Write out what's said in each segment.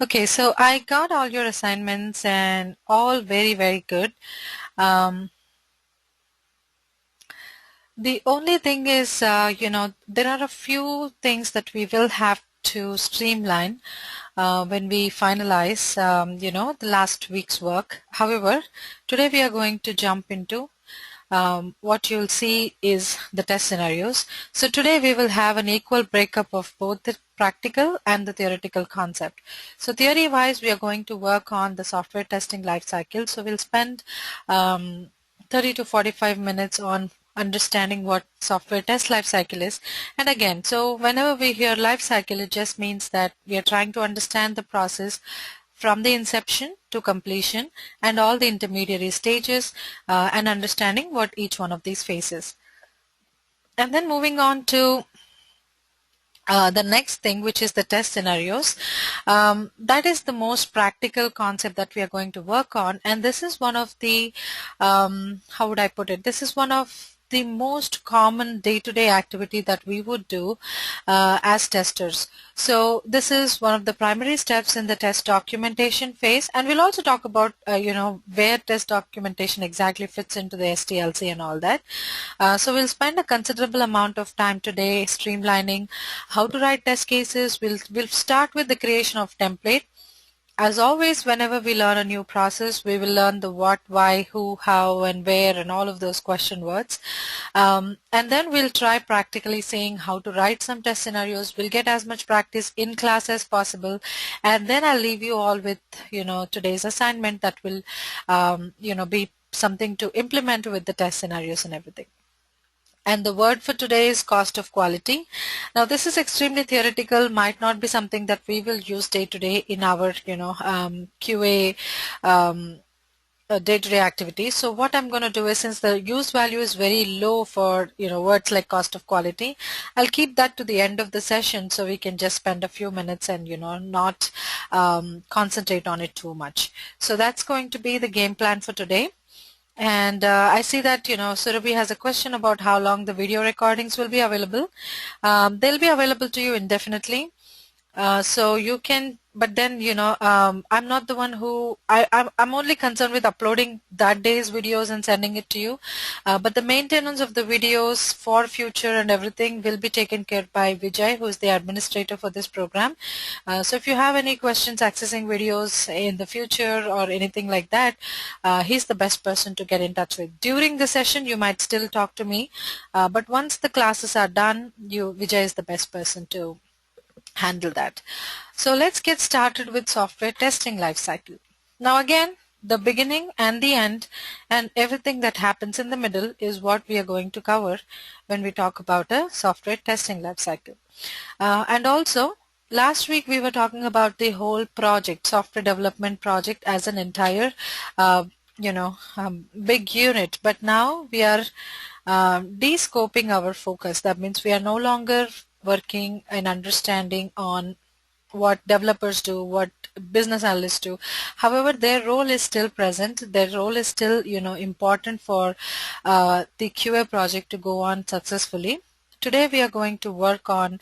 Okay, so I got all your assignments and all very, very good. Um, the only thing is, there are a few things that we will have to streamline when we finalize, the last week's work. However, today we are going to jump into what you'll see is the test scenarios. So today we will have an equal breakup of both the practical and the theoretical concept. So theory wise we are going to work on the software testing life cycle. So we'll spend 30 to 45 minutes on understanding what software test life cycle is. And again, so whenever we hear life cycle, it just means that we are trying to understand the process from the inception to completion and all the intermediary stages and understanding what each one of these faces. And then moving on to the next thing, which is the test scenarios. That is the most practical concept that we are going to work on, and this is one of the how would I put it, this is one of the most common day-to-day activity that we would do as testers. So this is one of the primary steps in the test documentation phase, and we'll also talk about where test documentation exactly fits into the STLC and all that. So we'll spend a considerable amount of time today streamlining how to write test cases. We'll start with the creation of template. As always, whenever we learn a new process, we will learn the what, why, who, how, and where, and all of those question words. And then we'll try practically saying how to write some test scenarios. We'll get as much practice in class as possible. And then I'll leave you all with, today's assignment that will, be something to implement with the test scenarios and everything. And the word for today is cost of quality. Now, this is extremely theoretical, might not be something that we will use day to day in our, QA day-to-day activities. So what I'm going to do is, since the use value is very low for words like cost of quality, I'll keep that to the end of the session so we can just spend a few minutes and not concentrate on it too much. So that's going to be the game plan for today. And I see that, Surabhi has a question about how long the video recordings will be available. They'll be available to you indefinitely. So you can, but then, I'm not the one who, I'm only concerned with uploading that day's videos and sending it to you. But the maintenance of the videos for future and everything will be taken care by Vijay, who is the administrator for this program. So if you have any questions accessing videos in the future or anything like that, he's the best person to get in touch with. During the session, you might still talk to me, but once the classes are done, Vijay is the best person to handle that. So let's get started with software testing lifecycle. Now again, the beginning and the end and everything that happens in the middle is what we are going to cover when we talk about a software testing lifecycle. And also, last week we were talking about the whole project, software development project as an entire, big unit. But now we are de-scoping our focus. That means we are no longer working and understanding on what developers do, what business analysts do. However, their role is still present. Their role is still, important for the QA project to go on successfully. Today we are going to work on,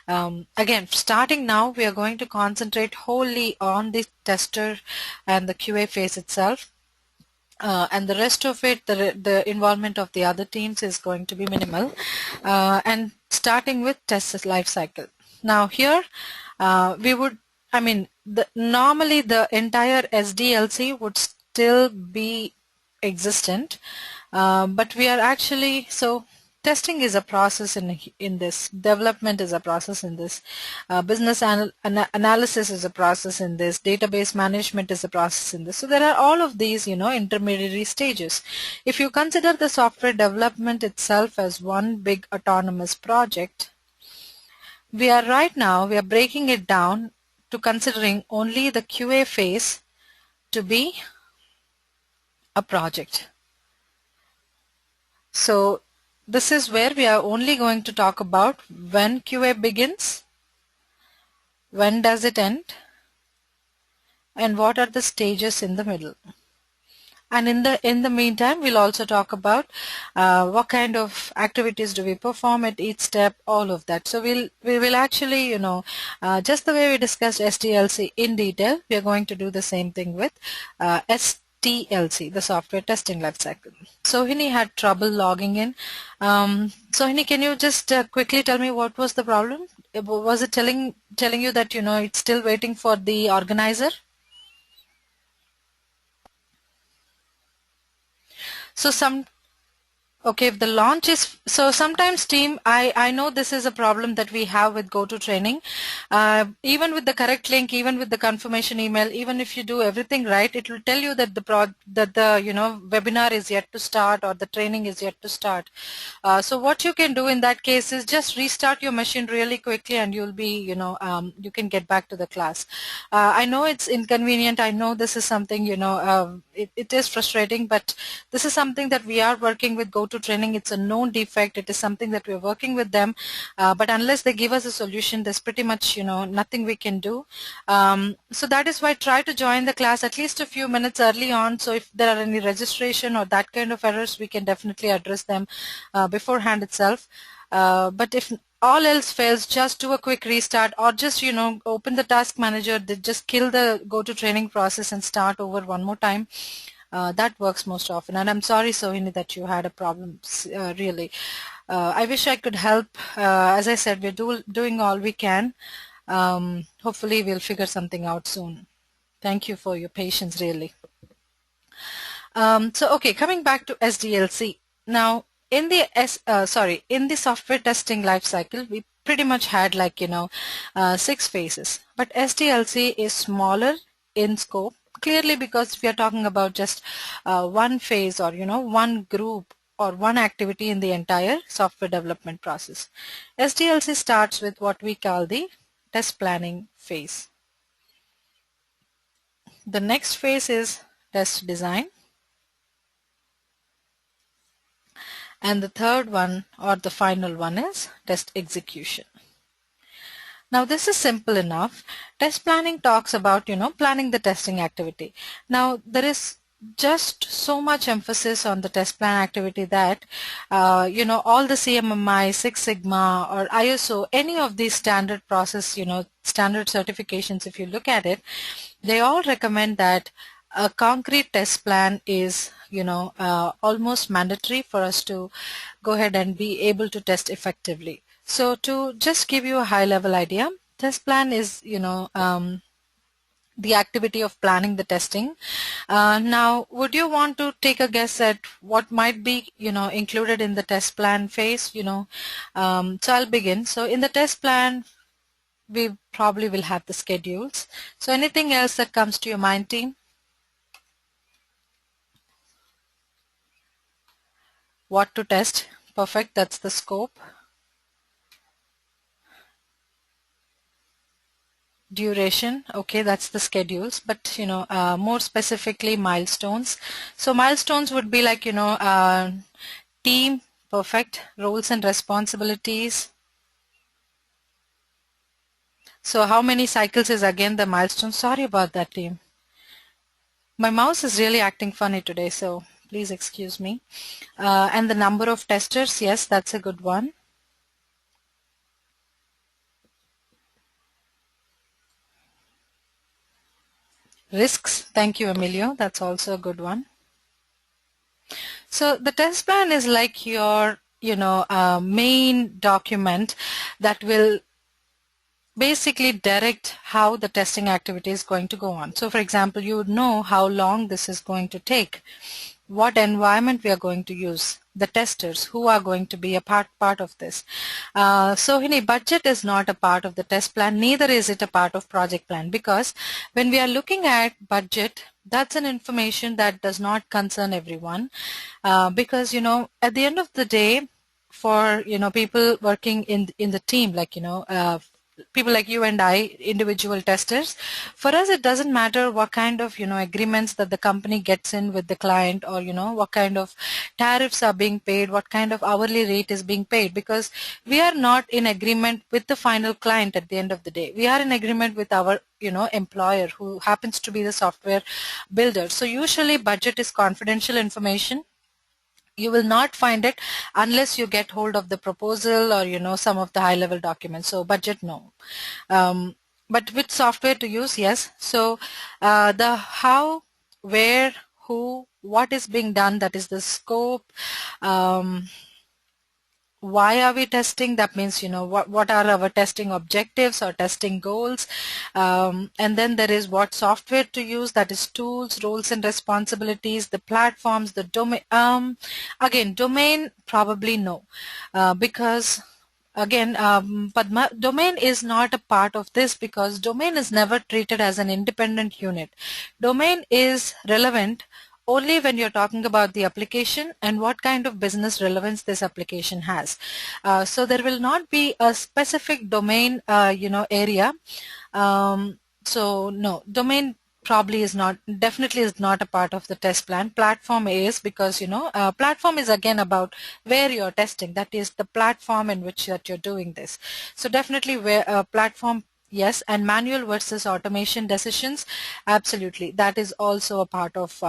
again, starting now, we are going to concentrate wholly on the tester and the QA phase itself. And the rest of it, the involvement of the other teams is going to be minimal. And starting with test life cycle. Now here, we would, normally the entire SDLC would still be existent, but we are actually, so testing is a process in this, development is a process in this, business analysis is a process in this, database management is a process in this. So there are all of these, intermediary stages. If you consider the software development itself as one big autonomous project, we are breaking it down to considering only the QA phase to be a project. So this is where we are only going to talk about when QA begins, when does it end, and what are the stages in the middle. And in the meantime, we'll also talk about what kind of activities do we perform at each step, all of that. So we will actually, just the way we discussed STLC in detail, we are going to do the same thing with STLC, the software testing lifecycle. Sohini had trouble logging in. Sohini, can you just quickly tell me what was the problem? Was it telling you that it's still waiting for the organizer? So okay, if the launch is, so sometimes team, I know this is a problem that we have with GoTo training. Even with the correct link, even with the confirmation email, even if you do everything right, it will tell you that the webinar is yet to start or the training is yet to start. So what you can do in that case is just restart your machine really quickly and you'll be, you can get back to the class. I know it's inconvenient. I know this is something, it is frustrating, but this is something that we are working with GoTo training. It's a known defect. It is something that we're working with them. But unless they give us a solution, there's pretty much, nothing we can do. So that is why try to join the class at least a few minutes early on. So if there are any registration or that kind of errors, we can definitely address them beforehand itself. But if all else fails, just do a quick restart or just, open the task manager, just kill the GoTo training process and start over one more time. That works most often. And I'm sorry, Sohini, that you had a problem, really. I wish I could help. As I said, we're doing all we can. Hopefully, we'll figure something out soon. Thank you for your patience, really. Okay, coming back to SDLC. Now, in the software testing lifecycle, we pretty much had 6 phases. But SDLC is smaller in scope, clearly because we are talking about just one phase or one group or one activity in the entire software development process. SDLC starts with what we call the test planning phase. The next phase is test design. And the third one, or the final one, is test execution. Now this is simple enough. Test planning talks about, planning the testing activity. Now there is just so much emphasis on the test plan activity that, all the CMMI, Six Sigma, or ISO, any of these standard process, standard certifications, if you look at it, they all recommend that a concrete test plan is, almost mandatory for us to go ahead and be able to test effectively. So to just give you a high-level idea, test plan is, the activity of planning the testing. Now, would you want to take a guess at what might be, included in the test plan phase? So I'll begin. So in the test plan, we probably will have the schedules. So anything else that comes to your mind, team? What to test? Perfect. That's the scope. Duration, okay, that's the schedules, but more specifically milestones. So milestones would be like team, perfect, roles and responsibilities. So how many cycles is again the milestone? Sorry about that, team. My mouse is really acting funny today, so please excuse me. And the number of testers, yes, that's a good one. Risks, thank you, Emilio. That's also a good one. So the test plan is like your, main document that will basically direct how the testing activity is going to go on. So for example, you would know how long this is going to take, what environment we are going to use, the testers who are going to be a part of this. So budget is not a part of the test plan, neither is it a part of project plan, because when we are looking at budget, that's an information that does not concern everyone, because at the end of the day, for people working in the team, like people like you and I, individual testers, for us it doesn't matter what kind of agreements that the company gets in with the client, or what kind of tariffs are being paid, what kind of hourly rate is being paid, because we are not in agreement with the final client at the end of the day. We are in agreement with our employer, who happens to be the software builder. So usually budget is confidential information. You will not find it unless you get hold of the proposal, or some of the high level documents. So budget, no. um, but with software to use, yes. So the how, where, who, what is being done, that is the scope. Why are we testing? That means, what are our testing objectives or testing goals? And then there is what software to use, that is tools, roles and responsibilities, the platforms, the domain. Again, domain, probably no, because again, but domain is not a part of this, because domain is never treated as an independent unit. Domain is relevant only when you're talking about the application and what kind of business relevance this application has. So there will not be a specific domain, area. So no, domain probably is not, definitely is not a part of the test plan. Platform is, because platform is again about where you're testing, that is the platform in which that you're doing this. So definitely where platform, yes. And manual versus automation decisions, absolutely, that is also a part of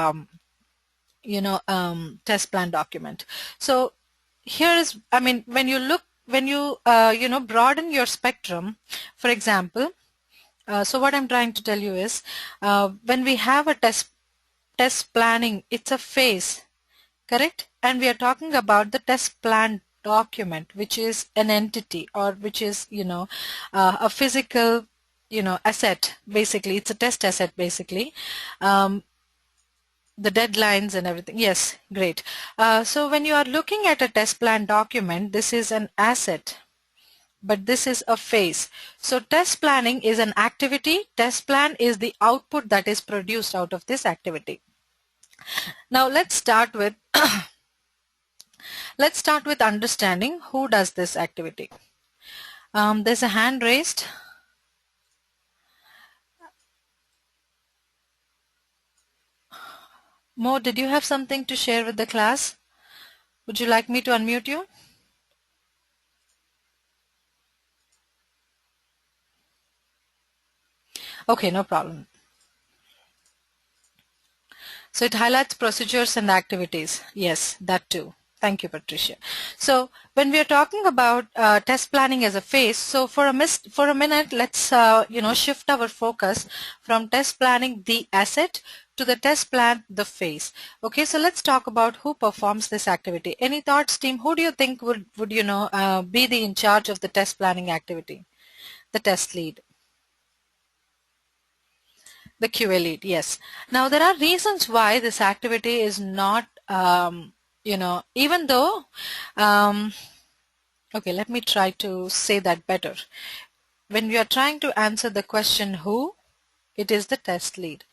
test plan document. So here is, I mean, when you look, when you broaden your spectrum, for example, so what I'm trying to tell you is, when we have a test planning, it's a phase, correct? And we are talking about the test plan document, which is an entity, or which is a physical asset. Basically, it's a test asset basically. The deadlines and everything. Yes, great. So when you are looking at a test plan document, this is an asset, but this is a phase. So test planning is an activity. Test plan is the output that is produced out of this activity. Now let's start with understanding who does this activity. There's a hand raised. Mo, did you have something to share with the class? Would you like me to unmute you? Okay, no problem. So it highlights procedures and activities. Yes, that too. Thank you, Patricia. So when we are talking about test planning as a phase, so for a minute, let's shift our focus from test planning the asset to the test plan the phase. Okay, so let's talk about who performs this activity. Any thoughts, team? Who do you think would be the in charge of the test planning activity? The test lead. The QA lead, yes. Now there are reasons why this activity is not, even though, okay, let me try to say that better. When we are trying to answer the question who, it is the test lead.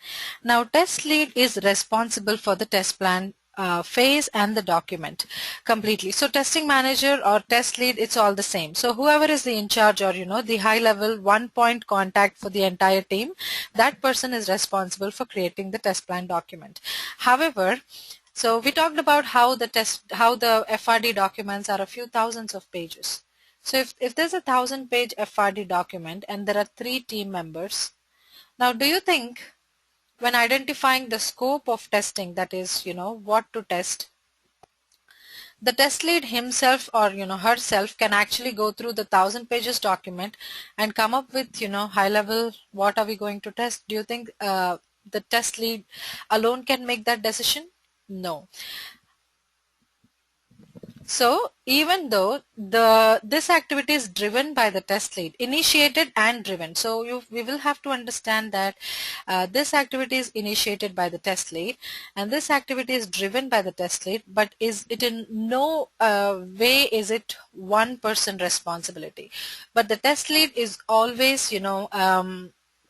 Now test lead is responsible for the test plan phase and the document completely. So testing manager or test lead, it's all the same. So whoever is the in charge, or the high level one point contact for the entire team, that person is responsible for creating the test plan document. However, so we talked about how the FRD documents are a few thousands of pages. So if there's a 1,000-page FRD document and there are 3 team members, now do you think when identifying the scope of testing, that is, what to test, the test lead himself or herself can actually go through the 1,000 pages document and come up with high level, what are we going to test? Do you think the test lead alone can make that decision? No. So even though this activity is driven by the test lead, initiated and driven, so we will have to understand that this activity is initiated by the test lead and this activity is driven by the test lead, but is it in no way is it one person responsibility. But the test lead is always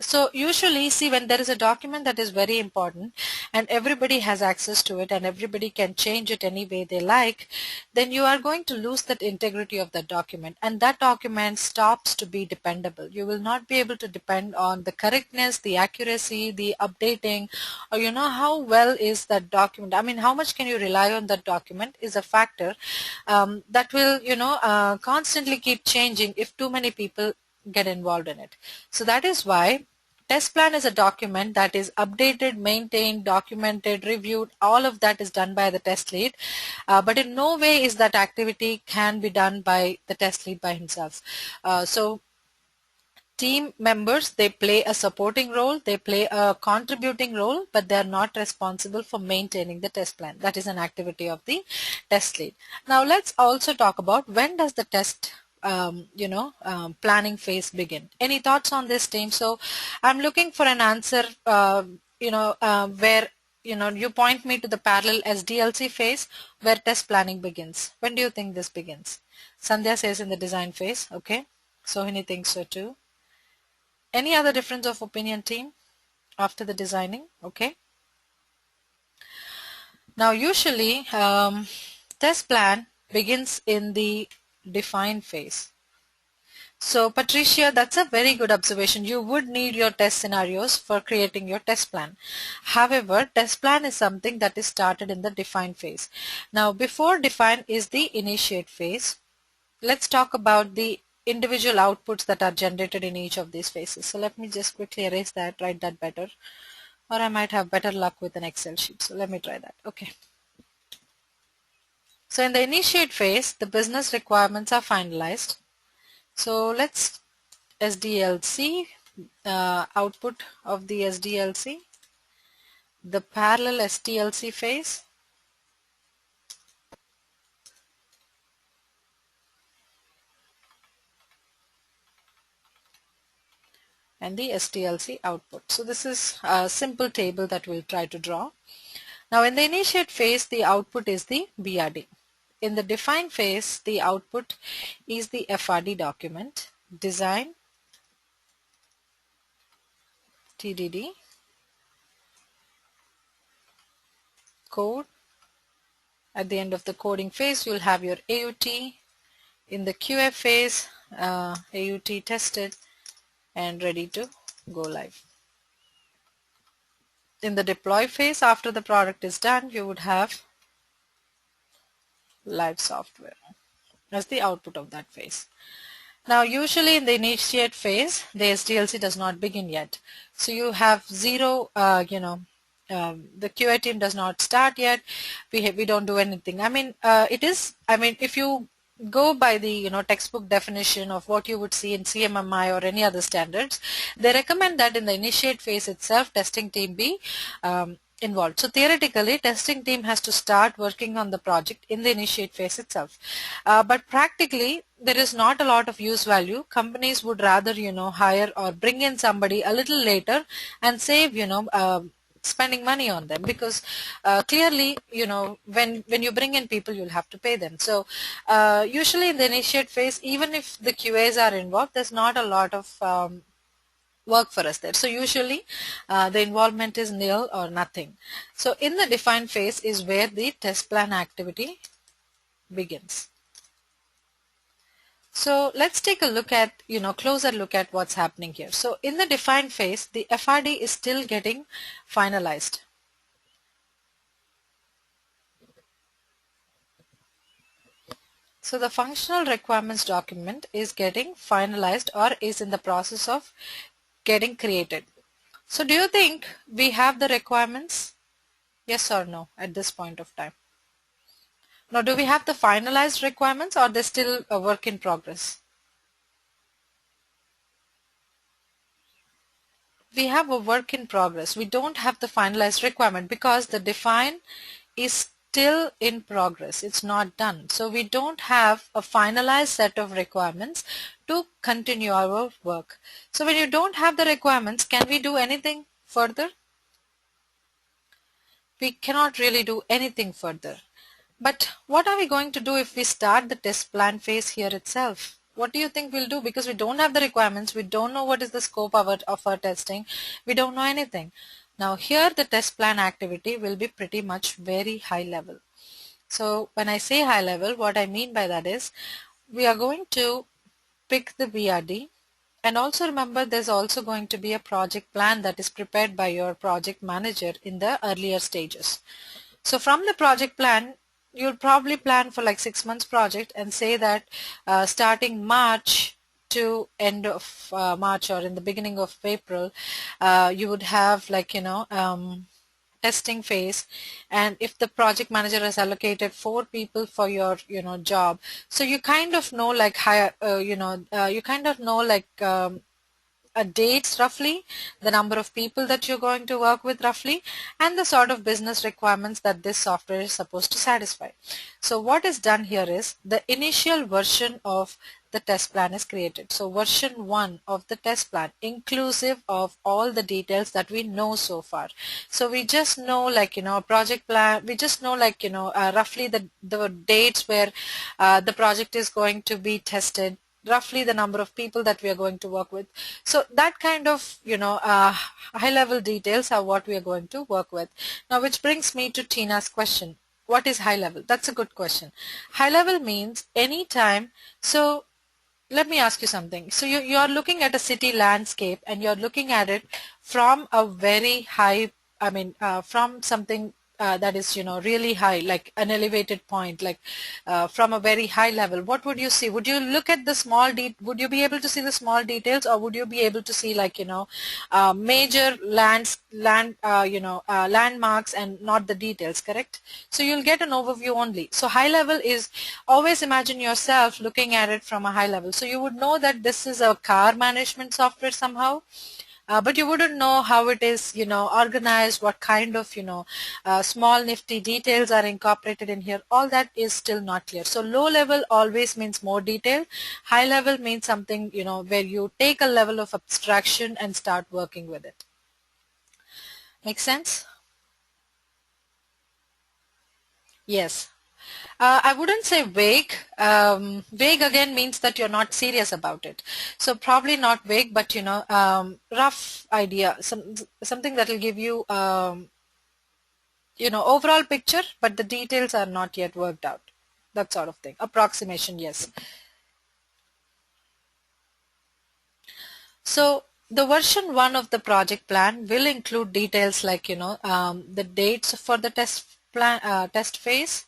So usually, see, when there is a document that is very important and everybody has access to it and everybody can change it any way they like, then you are going to lose that integrity of that document, and that document stops to be dependable. You will not be able to depend on the correctness, the accuracy, the updating, or how well is that document. I mean, how much can you rely on that document is a factor that will constantly keep changing if too many people get involved in it. So that is why test plan is a document that is updated, maintained, documented, reviewed. All of that is done by the test lead. But in no way is that activity can be done by the test lead by himself. So team members, they play a supporting role, they play a contributing role, but they are not responsible for maintaining the test plan. That is an activity of the test lead. Now let's also talk about when does the test planning phase begin. Any thoughts on this, team? So I'm looking for an answer where you point me to the parallel SDLC phase where test planning begins. When do you think this begins? Sandhya says in the design phase. Okay, Sohini thinks so too. Any other difference of opinion, team, after the designing? Okay. Now, usually, test plan begins in the define phase. So, Patricia, that's a very good observation. You would need your test scenarios for creating your test plan. However, test plan is something that is started in the define phase. Now, before define is the initiate phase. Let's talk about the individual outputs that are generated in each of these phases. So let me just quickly erase that, write that better, or I might have better luck with an Excel sheet. So let me try that. Okay. So in the initiate phase, the business requirements are finalized. So let's SDLC, output of the SDLC, the parallel STLC phase, and the STLC output. So this is a simple table that we'll try to draw. Now in the initiate phase, the output is the BRD. In the define phase, the output is the FRD document, design, TDD, code. At the end of the coding phase, you'll have your AUT. In the QA phase, AUT tested and ready to go live. In the deploy phase, after the product is done, you would have live software as the output of that phase. Now usually in the initiate phase, the SDLC does not begin yet. So you have zero, the QA team does not start yet. We don't do anything. I mean, if you go by the textbook definition of what you would see in CMMI or any other standards, they recommend that in the initiate phase itself, testing team be involved. So theoretically, testing team has to start working on the project in the initiate phase itself. But practically, there is not a lot of use value. Companies would rather, hire or bring in somebody a little later and save, spending money on them, because clearly, when you bring in people, you'll have to pay them. So usually in the initiate phase, even if the QAs are involved, there's not a lot of work for us there. So usually the involvement is nil or nothing. So in the define phase is where the test plan activity begins. So let's take a look at, closer look at what's happening here. So in the define phase, the FRD is still getting finalized. So the functional requirements document is getting finalized or is in the process of getting created. So do you think we have the requirements? Yes or no at this point of time? Now, do we have the finalized requirements or they're still a work in progress? We have a work in progress. We don't have the finalized requirement because the define is still in progress. It's not done. So we don't have a finalized set of requirements to continue our work. So when you don't have the requirements, can we do anything further? We cannot really do anything further. But what are we going to do if we start the test plan phase here itself? What do you think we'll do? Because we don't have the requirements, we don't know what is the scope of our testing, we don't know anything. Now here the test plan activity will be pretty much very high level. So when I say high level, what I mean by that is we are going to pick the VRD, and also remember there's also going to be a project plan that is prepared by your project manager in the earlier stages. So from the project plan, you'll probably plan for like 6 months project and say that starting March to end of March or in the beginning of April, you would have like, testing phase. And if the project manager has allocated 4 people for your, job, so you kind of know like you kind of know like dates roughly, the number of people that you're going to work with roughly, and the sort of business requirements that this software is supposed to satisfy. So what is done here is the initial version of the test plan is created. So version 1 of the test plan inclusive of all the details that we know so far. So we just know like, a project plan, we just know like, roughly the dates where the project is going to be tested, roughly the number of people that we are going to work with. So that kind of, high level details are what we are going to work with. Now, which brings me to Tina's question. What is high level? That's a good question. High level means any time. So let me ask you something. So you are looking at a city landscape and you're looking at it from a very high, from something that is, really high, like an elevated point, like from a very high level. What would you see? Would you look at the would you be able to see the small details, or would you be able to see like, major landmarks and not the details, correct? So you'll get an overview only. So high level is, always imagine yourself looking at it from a high level. So you would know that this is a car management software somehow, but you wouldn't know how it is, organized, what kind of, small nifty details are incorporated in here. All that is still not clear. So low level always means more detail. High level means something, where you take a level of abstraction and start working with it. Make sense? Yes. I wouldn't say vague. Vague again means that you're not serious about it. So probably not vague, but rough idea, something that will give you, overall picture, but the details are not yet worked out. That sort of thing. Approximation, yes. So the version 1 of the project plan will include details like, the dates for the test phase,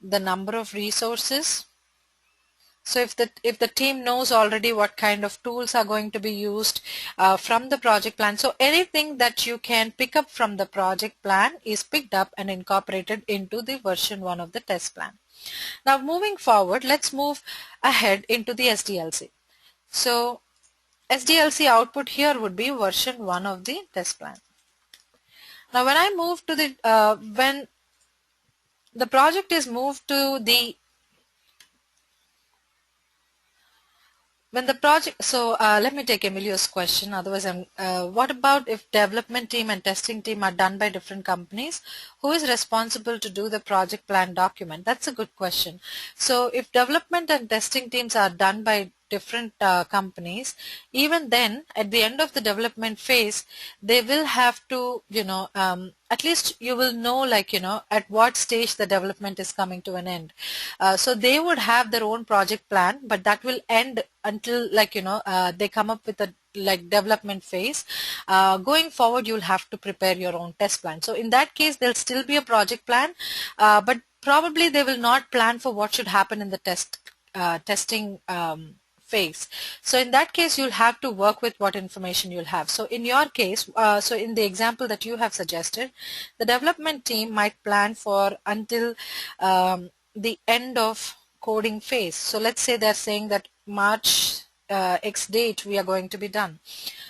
the number of resources. So if the team knows already what kind of tools are going to be used from the project plan, so anything that you can pick up from the project plan is picked up and incorporated into the version 1 of the test plan. Now moving forward, let's move ahead into the STLC. So STLC output here would be version 1 of the test plan. Now when I move to the, when the project is moved to the When the project, so let me take Emilio's question. Otherwise, what about if development team and testing team are done by different companies? Who is responsible to do the project plan document? That's a good question. So if development and testing teams are done by different companies, even then at the end of the development phase, they will have to, at least you will know like, at what stage the development is coming to an end. So they would have their own project plan, but that will end until like, they come up with a like development phase. Going forward, you'll have to prepare your own test plan. So in that case, there'll still be a project plan, but probably they will not plan for what should happen in the testing phase. So in that case, you'll have to work with what information you'll have. So in your case, so in the example that you have suggested, the development team might plan for until the end of coding phase. So let's say they're saying that March X date we are going to be done.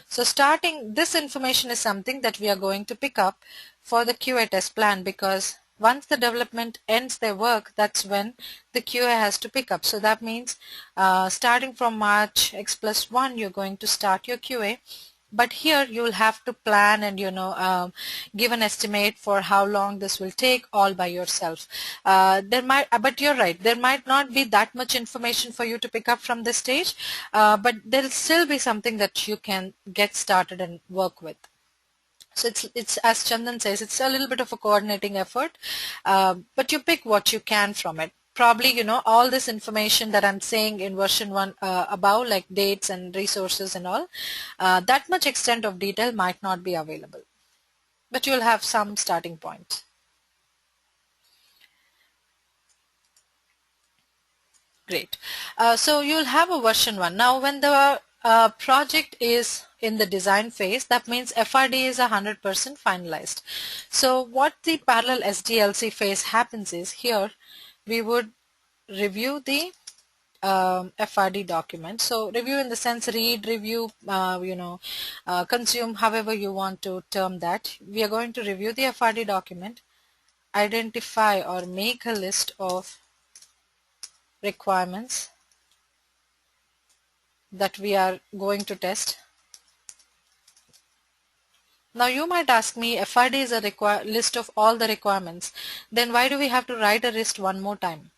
So starting this information is something that we are going to pick up for the QA test plan, because once the development ends their work, that's when the QA has to pick up. So that means starting from March X+1, you're going to start your QA. But here you'll have to plan and give an estimate for how long this will take all by yourself. But you're right, there might not be that much information for you to pick up from this stage, but there'll still be something that you can get started and work with. So it's as Chandan says, it's a little bit of a coordinating effort, but you pick what you can from it. Probably, all this information that I'm saying in version 1 above, like dates and resources and all, that much extent of detail might not be available, but you'll have some starting point. Great. So you'll have a version 1. Now when the project is in the design phase, that means FRD is 100% finalized. So what the parallel STLC phase happens is, here we would review the FRD document. So review in the sense read, review, consume, however you want to term that. We are going to review the FRD document, identify or make a list of requirements that we are going to test. Now you might ask me, FRD is a list of all the requirements, then why do we have to write a list one more time?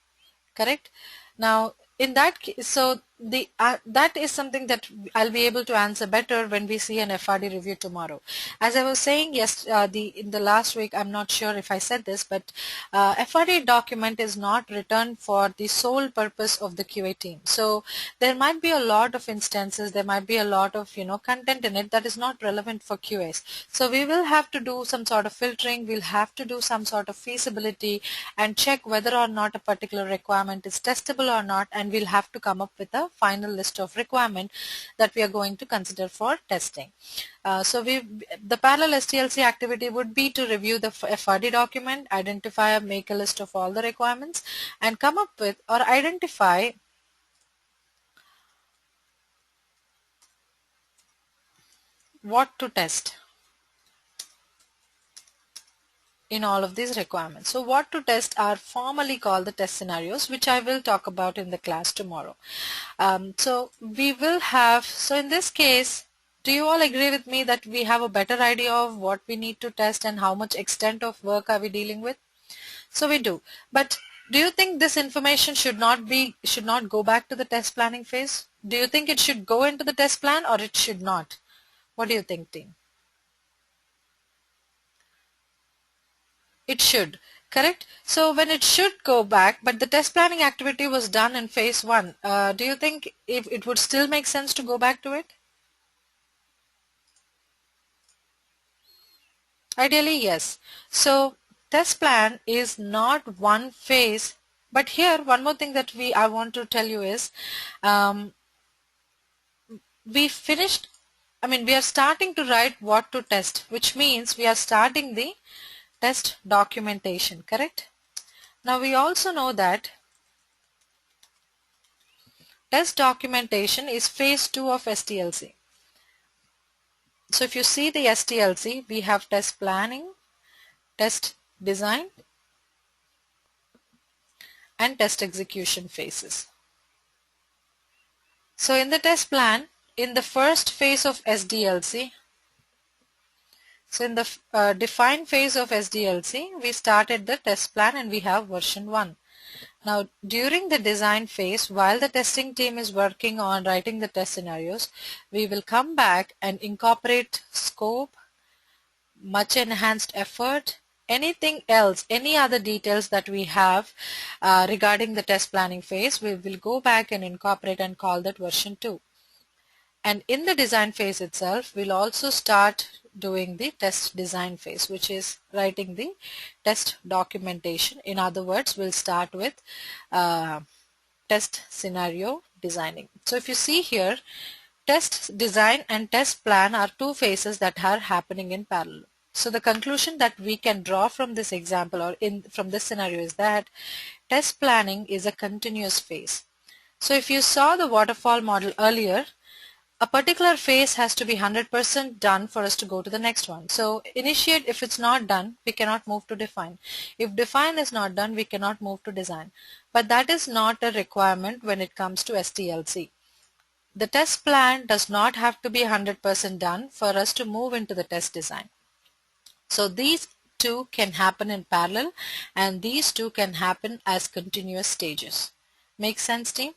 Correct? Now in that case, so that is something that I'll be able to answer better when we see an FRD review tomorrow. As I was saying, yes, in the last week, I'm not sure if I said this, but FRD document is not written for the sole purpose of the QA team. So there might be a lot of instances, there might be a lot of content in it that is not relevant for QAs. So we will have to do some sort of filtering, we'll have to do some sort of feasibility and check whether or not a particular requirement is testable or not, and we'll have to come up with a final list of requirement that we are going to consider for testing. So the parallel STLC activity would be to review the FRD document, identify or make a list of all the requirements, and come up with or identify what to test in all of these requirements. So what to test are formally called the test scenarios, which I will talk about in the class tomorrow. So we will have, so in this case, do you all agree with me that we have a better idea of what we need to test and how much extent of work are we dealing with? So we do. But do you think this information should not go back to the test planning phase? Do you think it should go into the test plan or it should not? What do you think, team? It should, correct? So when it should go back, but the test planning activity was done in phase 1, do you think if it would still make sense to go back to it? Ideally, yes. So test plan is not one phase, but here one more thing that I want to tell you is we are starting to write what to test, which means we are starting the test documentation, correct? Now we also know that test documentation is phase 2 of STLC. So if you see the STLC, we have test planning, test design, and test execution phases. So in the test plan, in the first phase of SDLC, so in the define phase of SDLC, we started the test plan and we have version 1. Now during the design phase, while the testing team is working on writing the test scenarios, we will come back and incorporate scope, much enhanced effort, anything else, any other details that we have regarding the test planning phase, we will go back and incorporate and call that version 2. And in the design phase itself, we'll also start doing the test design phase, which is writing the test documentation. In other words, we'll start with test scenario designing. So if you see here, test design and test plan are two phases that are happening in parallel. So the conclusion that we can draw from this example or from this scenario is that test planning is a continuous phase. So if you saw the waterfall model earlier, a particular phase has to be 100% done for us to go to the next one. So initiate, if it's not done, we cannot move to define. If define is not done, we cannot move to design. But that is not a requirement when it comes to STLC. the test plan does not have to be 100% done for us to move into the test design. So these two can happen in parallel, and these two can happen as continuous stages. Make sense, team?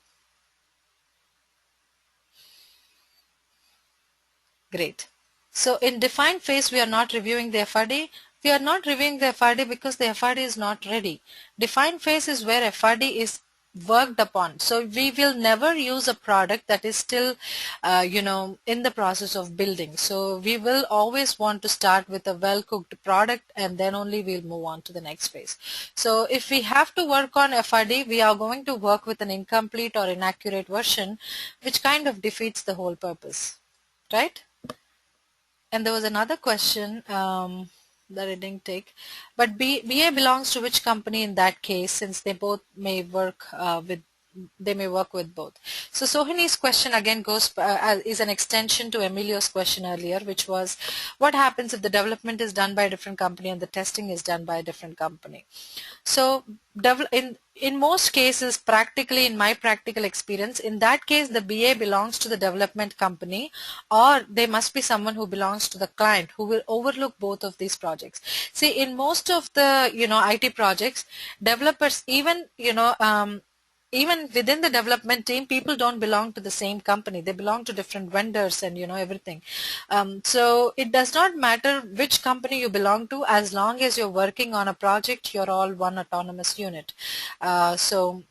Great. So in define phase, we are not reviewing the FRD. We are not reviewing the FRD because the FRD is not ready. Define phase is where FRD is worked upon. So we will never use a product that is still, in the process of building. So we will always want to start with a well-cooked product, and then only we'll move on to the next phase. So if we have to work on FRD, we are going to work with an incomplete or inaccurate version, which kind of defeats the whole purpose, right? And there was another question that I didn't take. But BA belongs to which company in that case, since they both may work they may work with both. So Sohini's question again is an extension to Emilio's question earlier, which was, what happens if the development is done by a different company and the testing is done by a different company? So in most cases, practically in my practical experience, in that case the BA belongs to the development company, or there must be someone who belongs to the client who will overlook both of these projects. See, in most of the IT projects, developers, even within the development team, people don't belong to the same company. They belong to different vendors and everything. So it does not matter which company you belong to, as long as you're working on a project, you're all one autonomous unit. So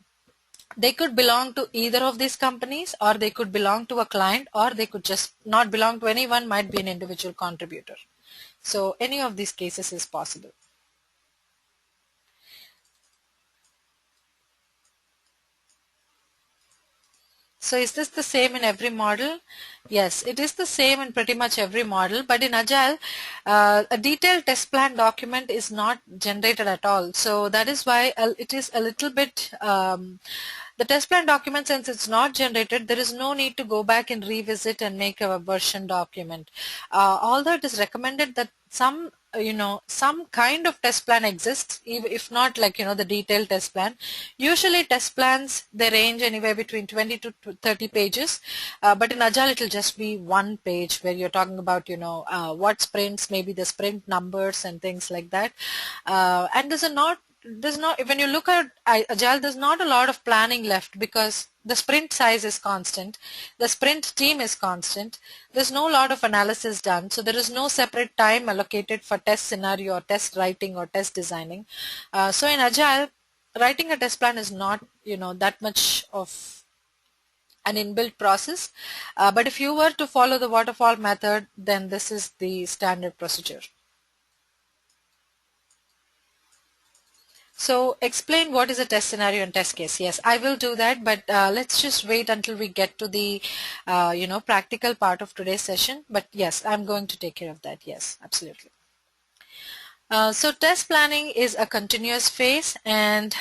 they could belong to either of these companies, or they could belong to a client, or they could just not belong to anyone, might be an individual contributor. So any of these cases is possible. So is this the same in every model? Yes, it is the same in pretty much every model, but in Agile, a detailed test plan document is not generated at all. So that is why it is a little bit, the test plan document, since it's not generated, there is no need to go back and revisit and make a version document. Although it is recommended that some kind of test plan exists, if not like the detailed test plan. Usually test plans, they range anywhere between 20 to 30 pages, but in Agile it will just be one page where you're talking about what sprints, maybe the sprint numbers and things like that. And there's not when you look at Agile, there's not a lot of planning left, because the sprint size is constant, the sprint team is constant, there's no lot of analysis done, so there is no separate time allocated for test scenario or test writing or test designing. So in Agile, writing a test plan is not that much of an inbuilt process, but if you were to follow the waterfall method, then this is the standard procedure. So explain what is a test scenario and test case. Yes, I will do that, but let's just wait until we get to the practical part of today's session. But yes, I'm going to take care of that. Yes, absolutely. So test planning is a continuous phase, and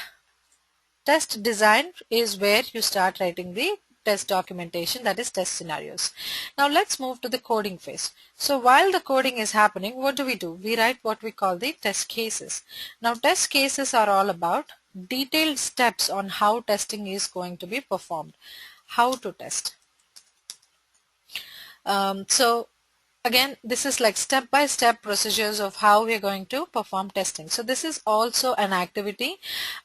test design is where you start writing the test documentation, that is test scenarios. Now let's move to the coding phase. So while the coding is happening, what do? We write what we call the test cases. Now test cases are all about detailed steps on how testing is going to be performed, how to test. So again, this is like step-by-step procedures of how we're going to perform testing. So this is also an activity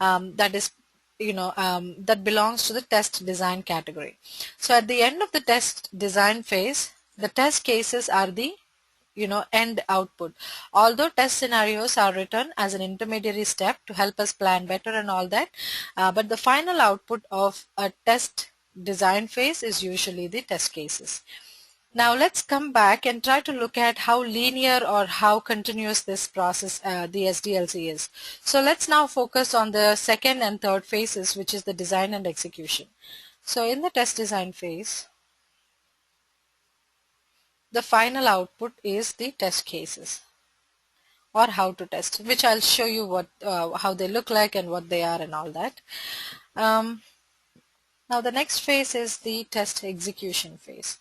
that is that belongs to the test design category. So at the end of the test design phase, the test cases are the end output. Although test scenarios are written as an intermediary step to help us plan better and all that, but the final output of a test design phase is usually the test cases. Now let's come back and try to look at how linear or how continuous this process, the STLC is. So let's now focus on the second and third phases, which is the design and execution. So in the test design phase, the final output is the test cases, or how to test, which I'll show you how they look like and what they are and all that. Now the next phase is the test execution phase.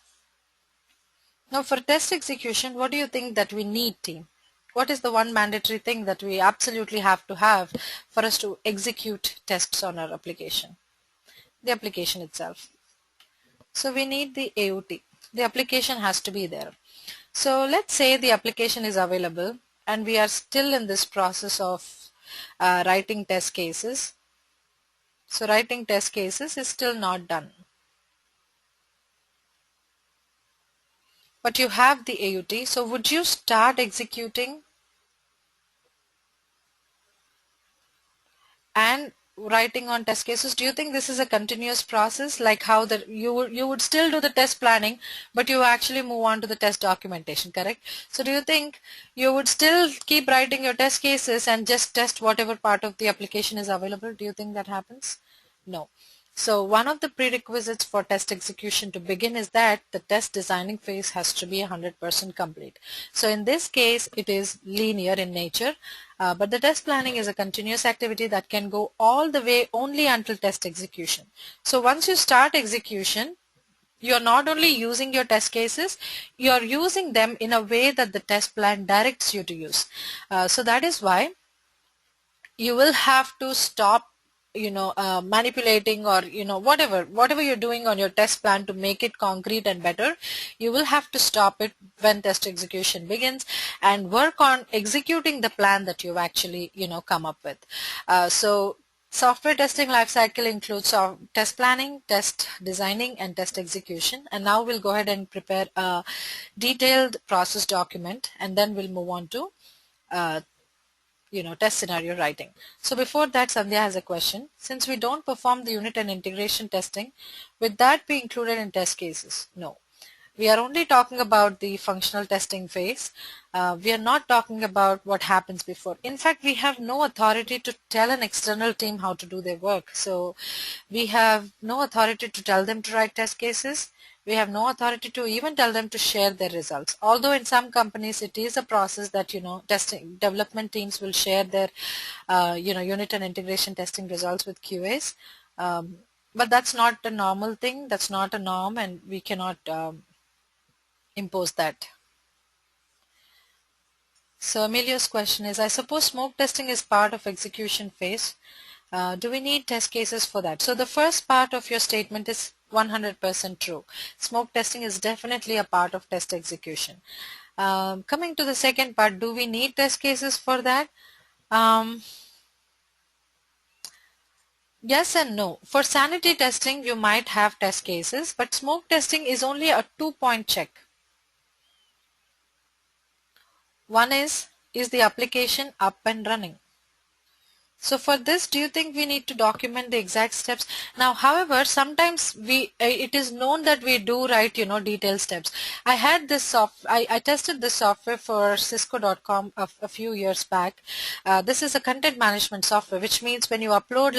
Now for test execution, what do you think that we need, team? What is the one mandatory thing that we absolutely have to have for us to execute tests on our application? The application itself. So we need the AUT. The application has to be there. So let's say the application is available and we are still in this process of writing test cases. So writing test cases is still not done. But you have the AUT. So would you start executing and writing on test cases? Do you think this is a continuous process, like how that you would still do the test planning, but you actually move on to the test documentation, correct? So do you think you would still keep writing your test cases and just test whatever part of the application is available? Do you think that happens? No. So one of the prerequisites for test execution to begin is that the test designing phase has to be 100% complete. So in this case, it is linear in nature, but the test planning is a continuous activity that can go all the way only until test execution. So once you start execution, you're not only using your test cases, you're using them in a way that the test plan directs you to use. So that is why you will have to stop manipulating, or whatever you're doing on your test plan to make it concrete and better. You will have to stop it when test execution begins and work on executing the plan that you've actually come up with. So software testing lifecycle includes test planning, test designing, and test execution. And now we'll go ahead and prepare a detailed process document, and then we'll move on to uh, test scenario writing. So before that, Sandhya has a question. Since we don't perform the unit and integration testing, would that be included in test cases? No. We are only talking about the functional testing phase. We are not talking about what happens before. In fact, we have no authority to tell an external team how to do their work. So we have no authority to tell them to write test cases. We have no authority to even tell them to share their results. Although in some companies it is a process that testing development teams will share their unit and integration testing results with QAs. But that's not a normal thing. That's not a norm, and we cannot impose that. So Emilio's question is, I suppose smoke testing is part of execution phase. Do we need test cases for that? So the first part of your statement is 100% true. Smoke testing is definitely a part of test execution. Coming to the second part, do we need test cases for that? Yes and no. For sanity testing, you might have test cases, but smoke testing is only a 2-point check. One is the application up and running? So for this, do you think we need to document the exact steps? Now, however, sometimes it is known that we do write, detailed steps. I had this I tested this software for Cisco.com a few years back. This is a content management software, which means when you upload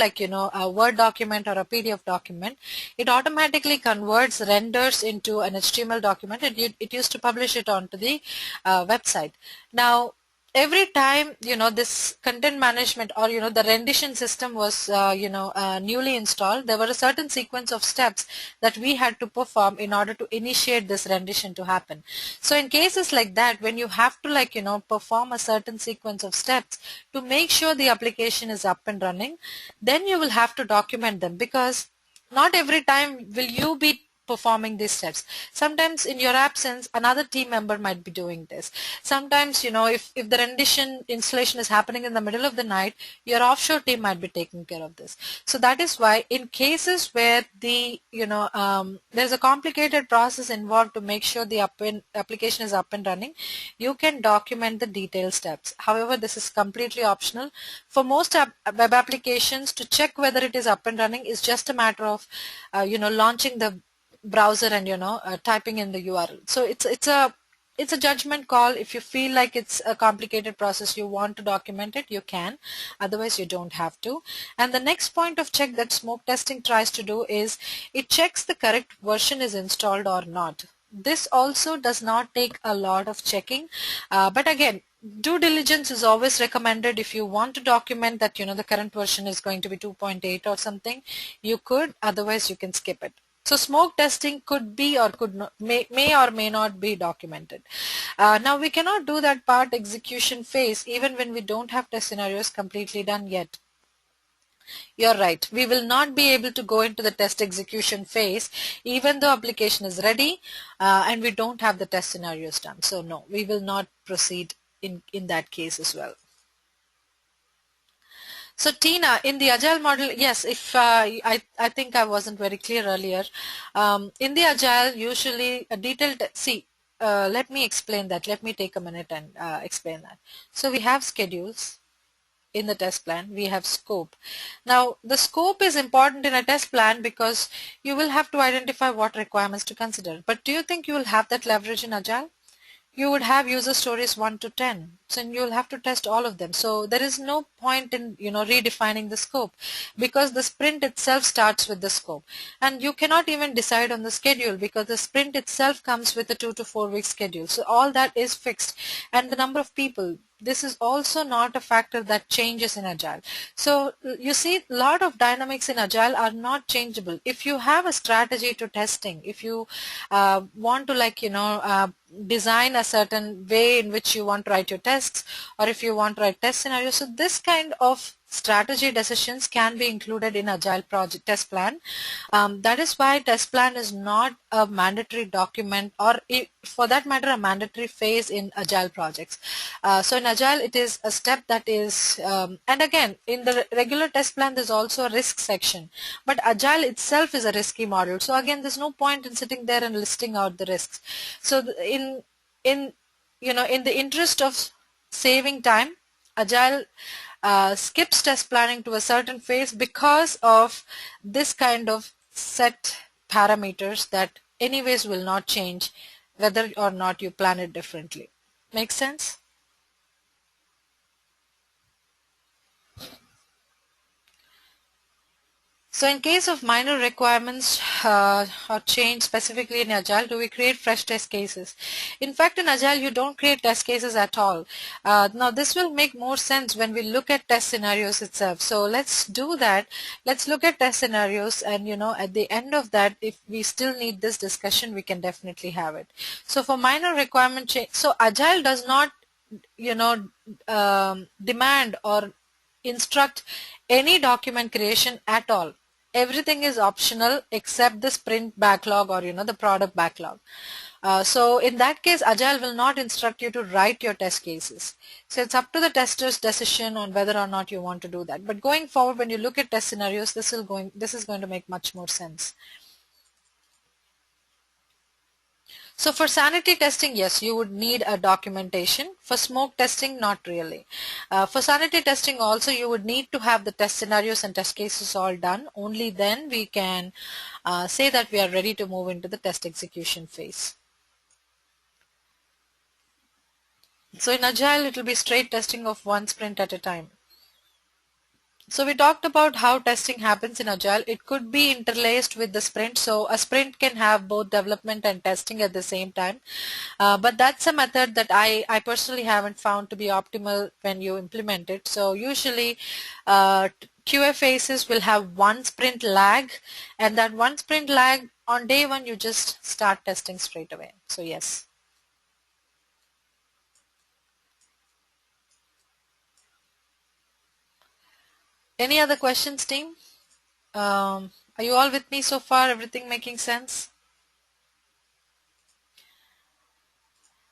a Word document or a PDF document, it automatically converts renders into an HTML document, and it used to publish it onto the website. Now, every time this content management or the rendition system was newly installed, there were a certain sequence of steps that we had to perform in order to initiate this rendition to happen. So in cases like that, when you have to perform a certain sequence of steps to make sure the application is up and running, then you will have to document them, because not every time will you be performing these steps. Sometimes in your absence, another team member might be doing this. Sometimes, if the rendition installation is happening in the middle of the night, your offshore team might be taking care of this. So that is why in cases where there's a complicated process involved to make sure the application is up and running, you can document the detailed steps. However, this is completely optional. For most web applications, to check whether it is up and running is just a matter of launching the browser and typing in the URL. So it's a judgment call. If you feel like it's a complicated process, you want to document it, you can. Otherwise, you don't have to. And the next point of check that smoke testing tries to do is it checks the correct version is installed or not. This also does not take a lot of checking, but again, due diligence is always recommended. If you want to document that the current version is going to be 2.8 or something, you could. Otherwise, you can skip it. So smoke testing could be or could not, may or may not be documented. Now we cannot do that part execution phase even when we don't have test scenarios completely done yet. You're right. We will not be able to go into the test execution phase even though application is ready and we don't have the test scenarios done. So no, we will not proceed in that case as well. So Tina, in the agile model, yes, if I think I wasn't very clear earlier. In the agile, usually a detailed see. Let me explain that. Let me take a minute and explain that. So we have schedules in the test plan. We have scope. Now the scope is important in a test plan because you will have to identify what requirements to consider. But do you think you will have that leverage in agile? You would have user stories 1 to 10, so you'll have to test all of them. So there is no point in redefining the scope because the sprint itself starts with the scope, and you cannot even decide on the schedule because the sprint itself comes with a 2 to 4 week schedule. So all that is fixed, and the number of people, this is also not a factor that changes in agile. So you see, a lot of dynamics in agile are not changeable. If you have a strategy to testing, if you want to design a certain way in which you want to write your tests, or if you want to write test scenarios, so this kind of strategy decisions can be included in agile project test plan. That is why test plan is not a mandatory document, or for that matter a mandatory phase in agile projects. So in agile it is a step that is and again in the regular test plan there's also a risk section, but agile itself is a risky model, so again there's no point in sitting there and listing out the risks. So in in the interest of saving time, agile skips test planning to a certain phase because of this kind of set parameters that anyways will not change whether or not you plan it differently. Make sense? So in case of minor requirements or change specifically in Agile, do we create fresh test cases? In fact, in Agile, you don't create test cases at all. Now, this will make more sense when we look at test scenarios itself. So let's do that. Let's look at test scenarios, and at the end of that, if we still need this discussion, we can definitely have it. So for minor requirement change, so Agile does not demand or instruct any document creation at all. Everything is optional except the sprint backlog or the product backlog. So in that case, Agile will not instruct you to write your test cases. So it's up to the tester's decision on whether or not you want to do that. But going forward, when you look at test scenarios, this is going to make much more sense. So for sanity testing, yes, you would need a documentation. For smoke testing, not really. For sanity testing also, you would need to have the test scenarios and test cases all done. Only then we can say that we are ready to move into the test execution phase. So in Agile, it will be straight testing of one sprint at a time. So we talked about how testing happens in Agile. It could be interlaced with the sprint. So a sprint can have both development and testing at the same time. But that's a method that I personally haven't found to be optimal when you implement it. So usually QA phases will have one sprint lag, and that one sprint lag on day one you just start testing straight away. So yes. Any other questions, team? Are you all with me so far? Everything making sense?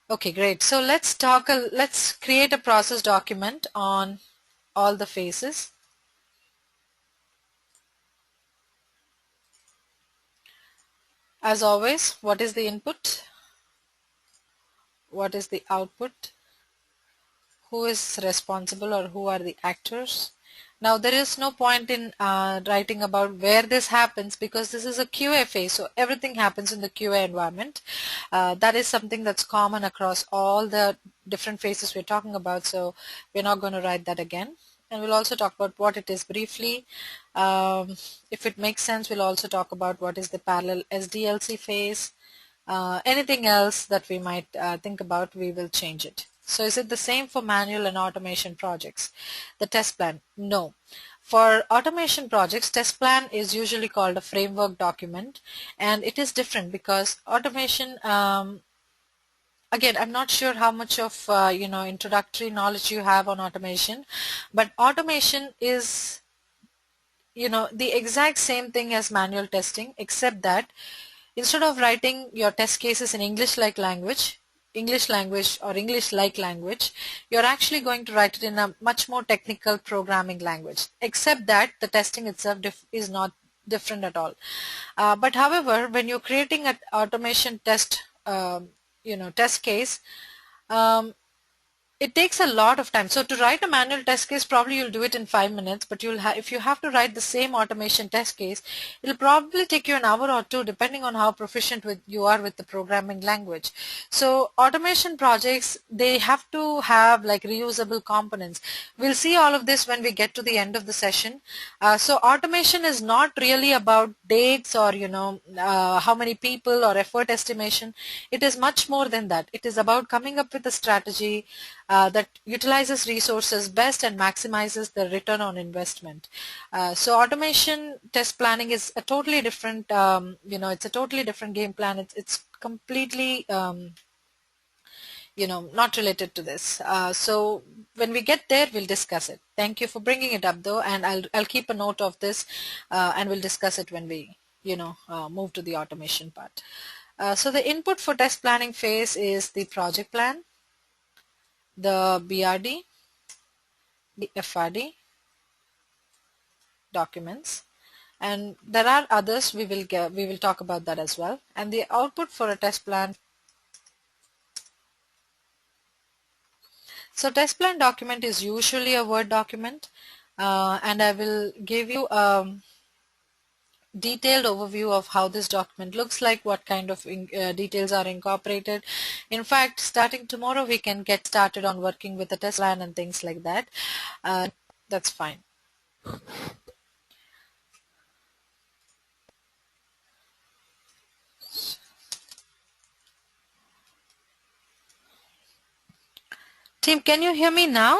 Okay, great. So let's create a process document on all the phases. As always, what is the input? What is the output? Who is responsible or who are the actors? Now there is no point in writing about where this happens because this is a QA phase, so everything happens in the QA environment. That is something that's common across all the different phases we're talking about, so we're not going to write that again. And we'll also talk about what it is briefly. If it makes sense, we'll also talk about what is the parallel STLC phase. Anything else that we might think about, we will change it. So is it the same for manual and automation projects? The test plan? No. For automation projects, test plan is usually called a framework document, and it is different because automation, again, I'm not sure how much of introductory knowledge you have on automation, but automation is the exact same thing as manual testing, except that instead of writing your test cases in English language or English like language, you're actually going to write it in a much more technical programming language, except that the testing itself is not different at all. But however, when you're creating an automation test, test case, um, it takes a lot of time. So to write a manual test case, probably you'll do it in 5 minutes, but if you have to write the same automation test case, it'll probably take you an hour or two, depending on how proficient you are with the programming language. So automation projects, they have to have like reusable components. We'll see all of this when we get to the end of the session. So automation is not really about dates or how many people or effort estimation. It is much more than that. It is about coming up with a strategy that utilizes resources best and maximizes the return on investment. So automation test planning is a totally different, it's a totally different game plan. It's completely, not related to this. So when we get there, we'll discuss it. Thank you for bringing it up, though, and I'll keep a note of this, and we'll discuss it when we, move to the automation part. So the input for test planning phase is the project plan, the BRD, the FRD documents, and there are others. We will talk about that as well. And the output for a test plan. So test plan document is usually a Word document, and I will give you a detailed overview of how this document looks like, what kind of details are incorporated. In fact, starting tomorrow, we can get started on working with the test plan and things like that. That's fine. Team, can you hear me now?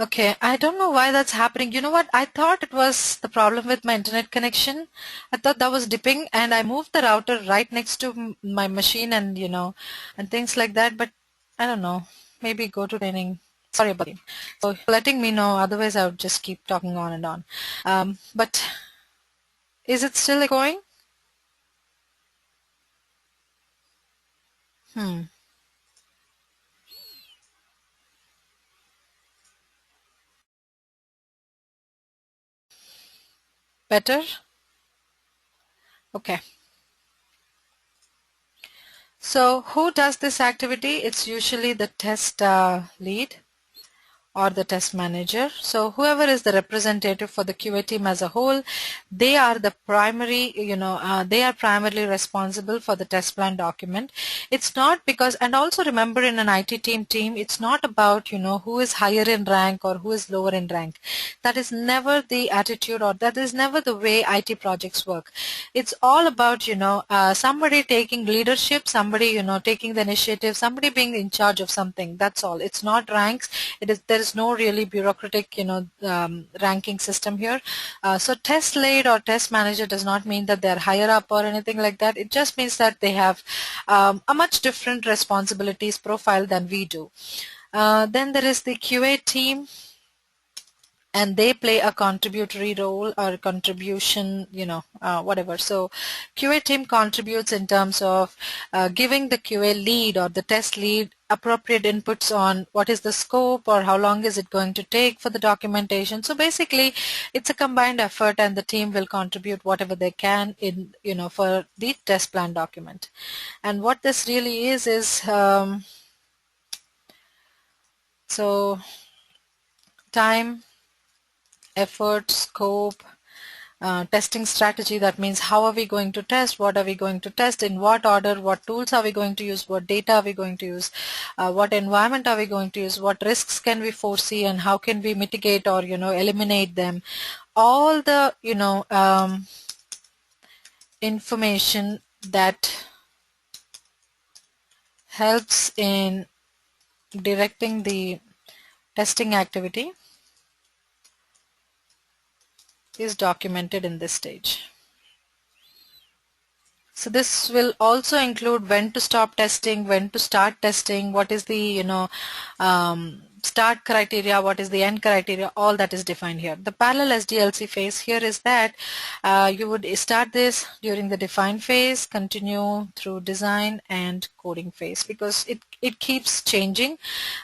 Okay, I don't know why that's happening. You know what? I thought it was the problem with my internet connection. I thought that was dipping, and I moved the router right next to my machine and, and things like that. But I don't know. Maybe go to training. Sorry about it. So letting me know. Otherwise, I would just keep talking on and on. But is it still going? Hmm. Better? Okay. So who does this activity? It's usually the test lead or the test manager. So whoever is the representative for the QA team as a whole, they are the primary, they are primarily responsible for the test plan document. It's not because, and also remember in an IT team, it's not about, who is higher in rank or who is lower in rank. That is never the attitude, or that is never the way IT projects work. It's all about, somebody taking leadership, somebody, taking the initiative, somebody being in charge of something. That's all. It's not ranks. There is no really bureaucratic, ranking system here. So test lead or test manager does not mean that they're higher up or anything like that. It just means that they have a much different responsibilities profile than we do. Then there is the QA team, and they play a contributory role or contribution, whatever. So QA team contributes in terms of giving the QA lead or the test lead appropriate inputs on what is the scope or how long is it going to take for the documentation. So basically, it's a combined effort, and the team will contribute whatever they can in, for the test plan document. And what this really is so time, effort, scope, testing strategy. That means how are we going to test, what are we going to test, in what order, what tools are we going to use, what data are we going to use, what environment are we going to use, what risks can we foresee, and how can we mitigate or eliminate them. All the information that helps in directing the testing activity is documented in this stage. So this will also include when to stop testing, when to start testing, what is the, start criteria, what is the end criteria, all that is defined here. The parallel SDLC phase here is that you would start this during the define phase, continue through design and coding phase, because it keeps changing.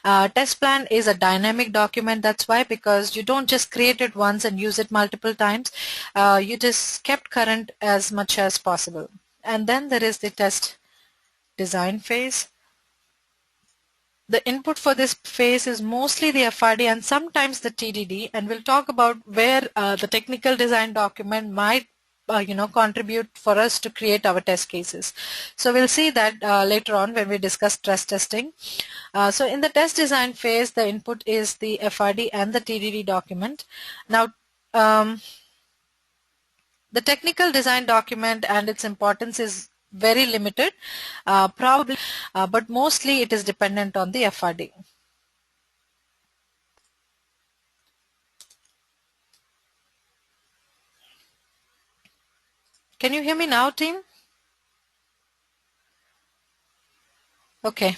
Test plan is a dynamic document. That's why, because you don't just create it once and use it multiple times. You just kept current as much as possible. And then there is the test design phase. The input for this phase is mostly the FRD and sometimes the TDD, and we'll talk about where the technical design document might contribute for us to create our test cases. So we'll see that later on when we discuss stress testing. So in the test design phase, the input is the FRD and the TDD document. Now, the technical design document and its importance is very limited, probably, but mostly it is dependent on the FRD. Can you hear me now, team? Okay.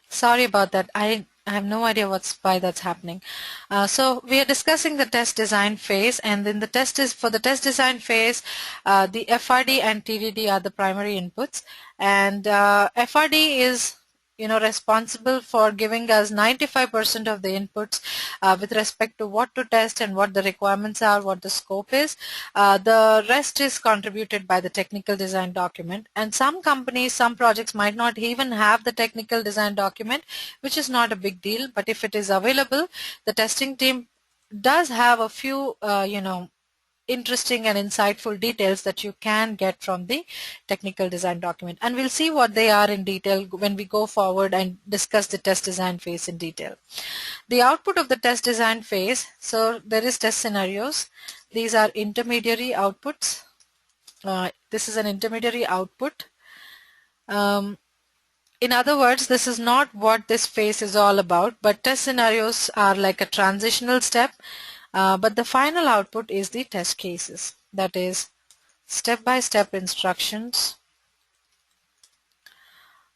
Sorry about that. I have no idea why that's happening. So we are discussing the test design phase, and then for the test design phase, the FRD and TDD are the primary inputs, and FRD is responsible for giving us 95% of the inputs with respect to what to test and what the requirements are, what the scope is. The rest is contributed by the technical design document, and some companies, some projects might not even have the technical design document, which is not a big deal, but if it is available, the testing team does have a few interesting and insightful details that you can get from the technical design document, and we'll see what they are in detail when we go forward and discuss the test design phase in detail. The output of the test design phase, so there is test scenarios. These are intermediary outputs. This is an intermediary output. In other words, this is not what this phase is all about, but test scenarios are like a transitional step. But the final output is the test cases, that is step-by-step instructions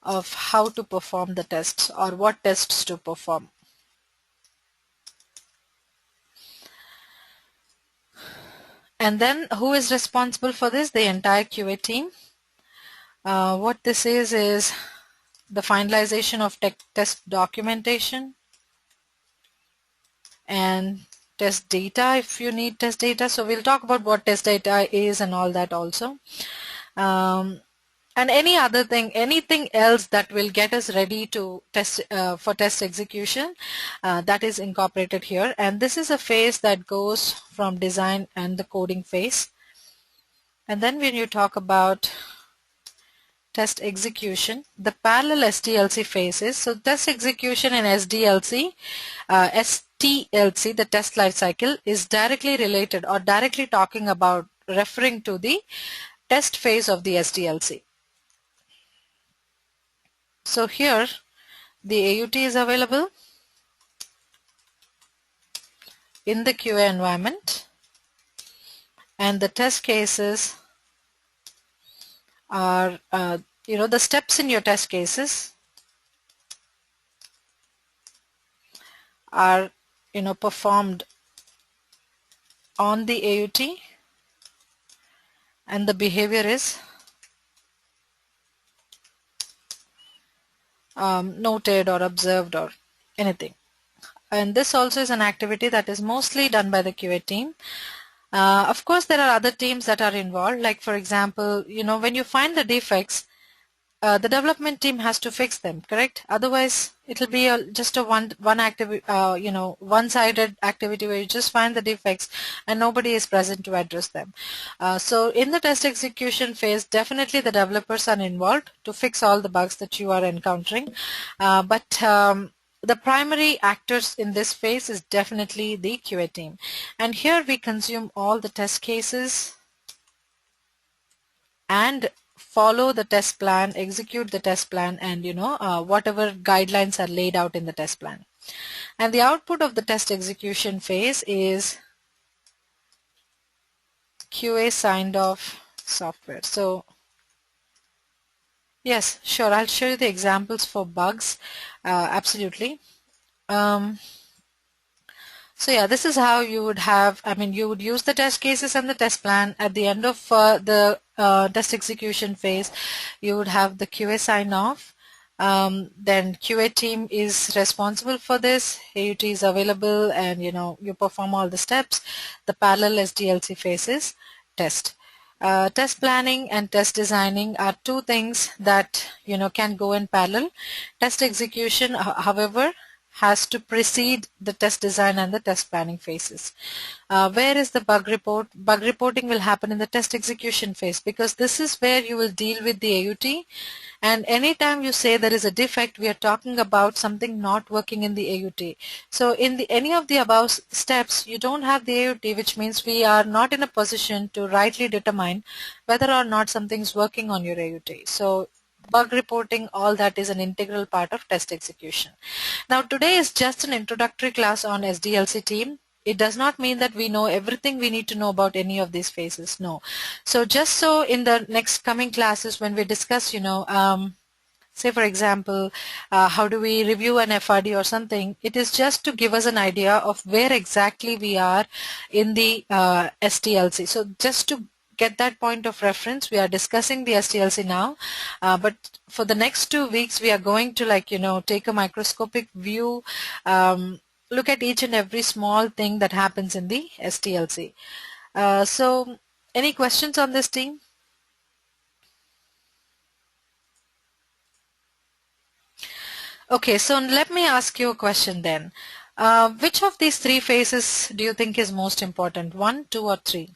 of how to perform the tests or what tests to perform. And then who is responsible for this? The entire QA team. What this is the finalization of test documentation and test data if you need test data. So we'll talk about what test data is and all that also. And any other thing, anything else that will get us ready to test for test execution, that is incorporated here. And this is a phase that goes from design and the coding phase. And then when you talk about test execution, the parallel STLC phases. So test execution in STLC, the test life cycle, is directly related or directly talking about referring to the test phase of the STLC. So here the AUT is available in the QA environment, and the test cases are the steps in your test cases are performed on the AUT, and the behavior is noted or observed or anything. And this also is an activity that is mostly done by the QA team. Of course, there are other teams that are involved, like for example, when you find the defects, the development team has to fix them, correct? Otherwise, it'll be just a one-sided activity where you just find the defects and nobody is present to address them. So in the test execution phase, definitely the developers are involved to fix all the bugs that you are encountering. But the primary actors in this phase is definitely the QA team. And here we consume all the test cases and follow the test plan, execute the test plan, and whatever guidelines are laid out in the test plan. And the output of the test execution phase is QA signed off software. So yes, sure, I'll show you the examples for bugs. Absolutely. Um, So yeah, this is how you would have, I mean, you would use the test cases and the test plan. At the end of the test execution phase, you would have the QA sign off. Then QA team is responsible for this. AUT is available, and you perform all the steps. The parallel SDLC phases test. Test planning and test designing are two things that can go in parallel. Test execution, however, has to precede the test design and the test planning phases. Where is the bug report? Bug reporting will happen in the test execution phase, because this is where you will deal with the AUT, and anytime you say there is a defect, we are talking about something not working in the AUT. So in any of the above steps, you don't have the AUT, which means we are not in a position to rightly determine whether or not something is working on your AUT. So bug reporting, all that is an integral part of test execution. Now today is just an introductory class on SDLC team. It does not mean that we know everything we need to know about any of these phases. No. So just so in the next coming classes when we discuss, say for example, how do we review an FRD or something, it is just to give us an idea of where exactly we are in the STLC. So just to get that point of reference, we are discussing the STLC now, but for the next 2 weeks we are going to take a microscopic view, look at each and every small thing that happens in the STLC. So any questions on this, team? Okay, so let me ask you a question then. Which of these three phases do you think is most important? 1, 2, or 3?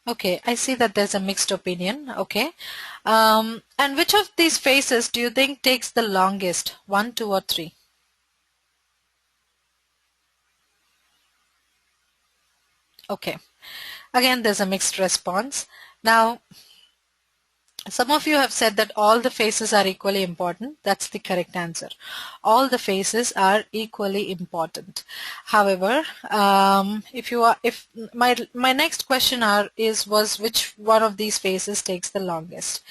Okay, I see that there's a mixed opinion. Okay. And which of these phases do you think takes the longest? 1, 2, or 3? Okay. Again, there's a mixed response. Now, some of you have said that all the phases are equally important. That's the correct answer. All the phases are equally important. However, if my next question was which one of these phases takes the longest?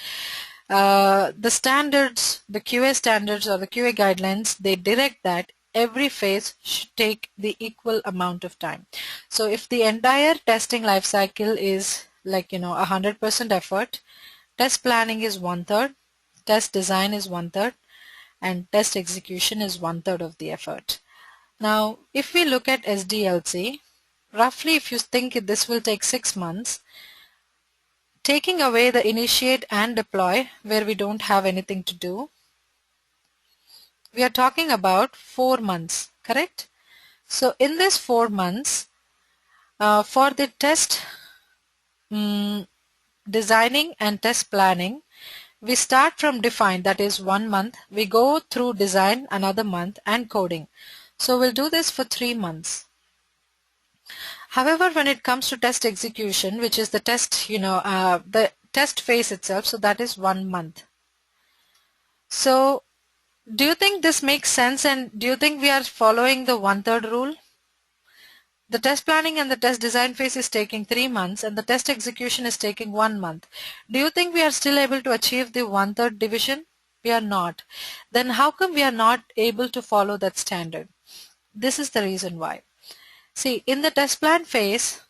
The standards, the QA standards or the QA guidelines, they direct that every phase should take the equal amount of time. So if the entire testing life cycle is 100% effort, test planning is 1/3, test design is 1/3, and test execution is 1/3 of the effort. Now, if we look at SDLC, roughly if you think this will take 6 months, taking away the initiate and deploy where we don't have anything to do, we are talking about 4 months, correct? So in this 4 months, for the test designing and test planning, we start from define, that is 1 month. We go through design another month and coding. So we'll do this for 3 months. However, when it comes to test execution, which is the test phase itself, so that is 1 month. So do you think this makes sense, and do you think we are following the 1/3 rule? The test planning and the test design phase is taking 3 months and the test execution is taking 1 month. Do you think we are still able to achieve the 1/3 division? We are not. Then how come we are not able to follow that standard? This is the reason why. See, in the test plan phase,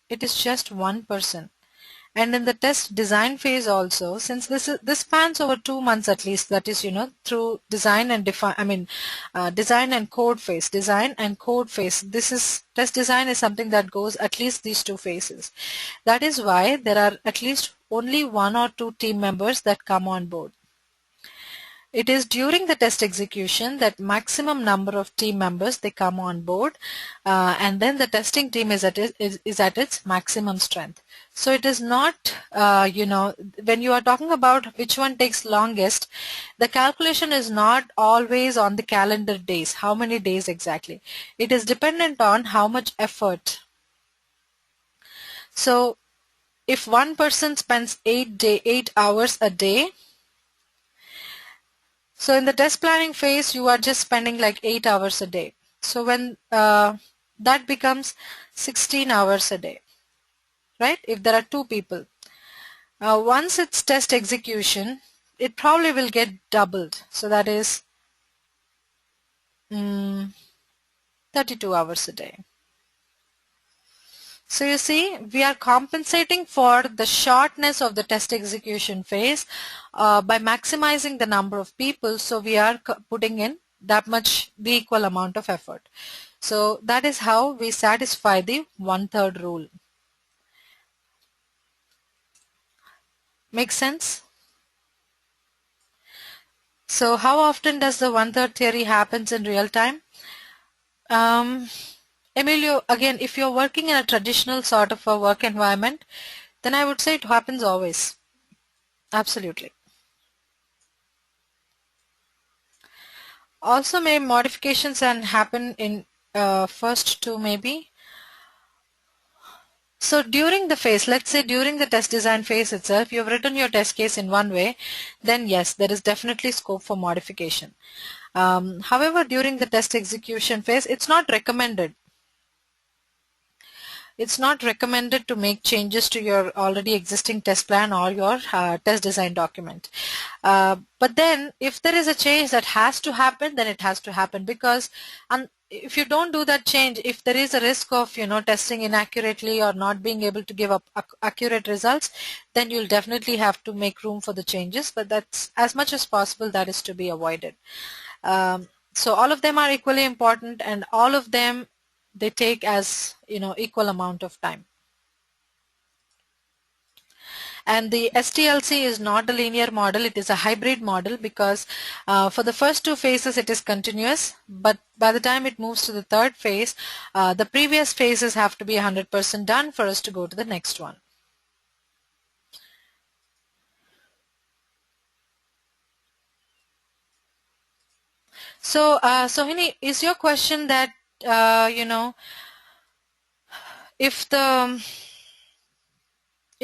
it is just one person. And in the test design phase also, since this spans over 2 months at least, that is, through design and design and code phase, This is test design is something that goes at least these 2 phases. That is why there are at least only 1 or 2 team members that come on board. It is during the test execution that maximum number of team members they come on board, and then the testing team is at its maximum strength. So it is not, when you are talking about which one takes longest, the calculation is not always on the calendar days, how many days exactly. It is dependent on how much effort. So if one person spends 8 hours a day, so in the test planning phase, you are just spending like 8 hours a day. So when that becomes 16 hours a day, right? If there are 2 people. Once it's test execution, it probably will get doubled. So that is 32 hours a day. So you see, we are compensating for the shortness of the test execution phase by maximizing the number of people. So we are putting in that much, the equal amount of effort. So that is how we satisfy the 1/3 rule. Make sense? So how often does the 1/3 theory happens in real time? Emilio, again, if you're working in a traditional sort of a work environment, then I would say it happens always. Absolutely. Also, may modifications can happen in first two maybe. So during the phase, let's say during the test design phase itself, you've written your test case in one way, then yes, there is definitely scope for modification. However, during the test execution phase, it's not recommended. It's not recommended to make changes to your already existing test plan or your test design document. But then if there is a change that has to happen, then it has to happen, because if you don't do that change, if there is a risk of testing inaccurately or not being able to give up accurate results, then you'll definitely have to make room for the changes. But that's as much as possible that is to be avoided. So all of them are equally important, and all of them, they take as equal amount of time. And the STLC is not a linear model, it is a hybrid model, because for the first 2 phases it is continuous, but by the time it moves to the 3rd phase, the previous phases have to be 100% done for us to go to the next one. So Sohini, is your question that if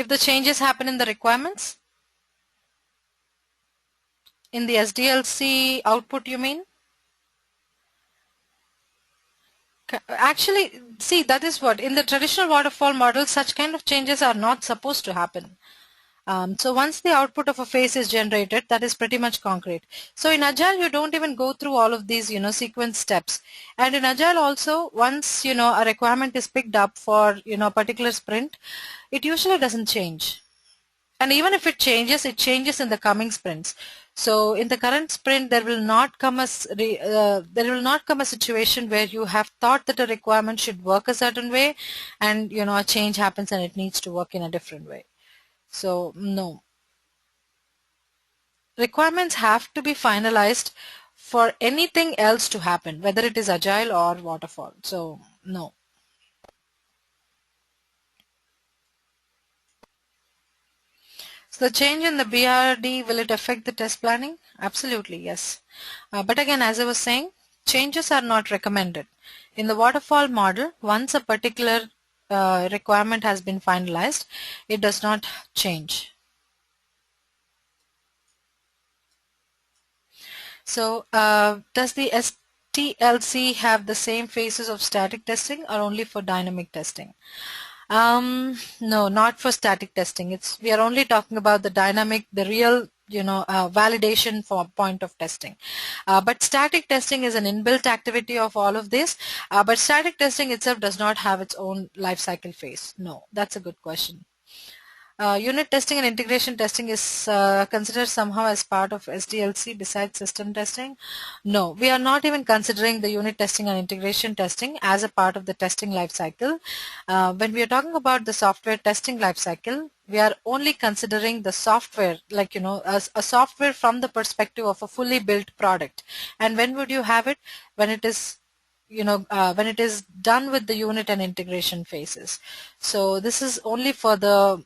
the changes happen in the requirements in the SDLC output, you mean? Actually, see, that is what in the traditional waterfall model, such kind of changes are not supposed to happen. So once the output of a phase is generated, that is pretty much concrete. So in Agile, you don't even go through all of these, sequence steps. And in Agile also, once, a requirement is picked up for, a particular sprint, it usually doesn't change. And even if it changes in the coming sprints. So in the current sprint, there will not come a situation where you have thought that a requirement should work a certain way, and a change happens and it needs to work in a different way. So no. Requirements have to be finalized for anything else to happen, whether it is Agile or waterfall. So no. So the change in the BRD, will it affect the test planning? Absolutely, yes. But again, as I was saying, changes are not recommended. In the waterfall model, once a particular requirement has been finalized, it does not change. So does the STLC have the same phases of static testing or only for dynamic testing? No, not for static testing. We are only talking about the dynamic, the real, validation for point of testing. But static testing is an inbuilt activity of all of this. But static testing itself does not have its own life cycle phase. No, that's a good question. Unit testing and integration testing is considered somehow as part of SDLC besides system testing. No, we are not even considering the unit testing and integration testing as a part of the testing lifecycle. When we are talking about the software testing lifecycle, we are only considering the software, like as a software from the perspective of a fully built product. And when would you have it? When it is when it is done with the unit and integration phases. So this is only for the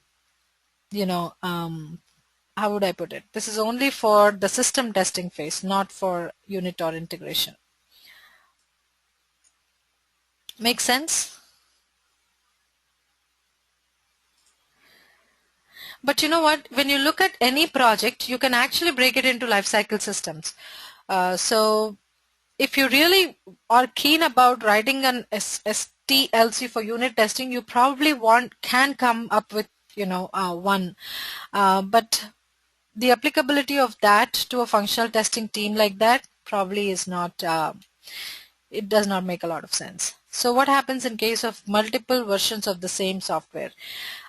how would I put it? This is only for the system testing phase, not for unit or integration. Make sense? But you know what? When you look at any project, you can actually break it into life cycle systems. So if you really are keen about writing an STLC for unit testing, you probably can come up with one, but the applicability of that to a functional testing team like that probably is not. It does not make a lot of sense. So what happens in case of multiple versions of the same software?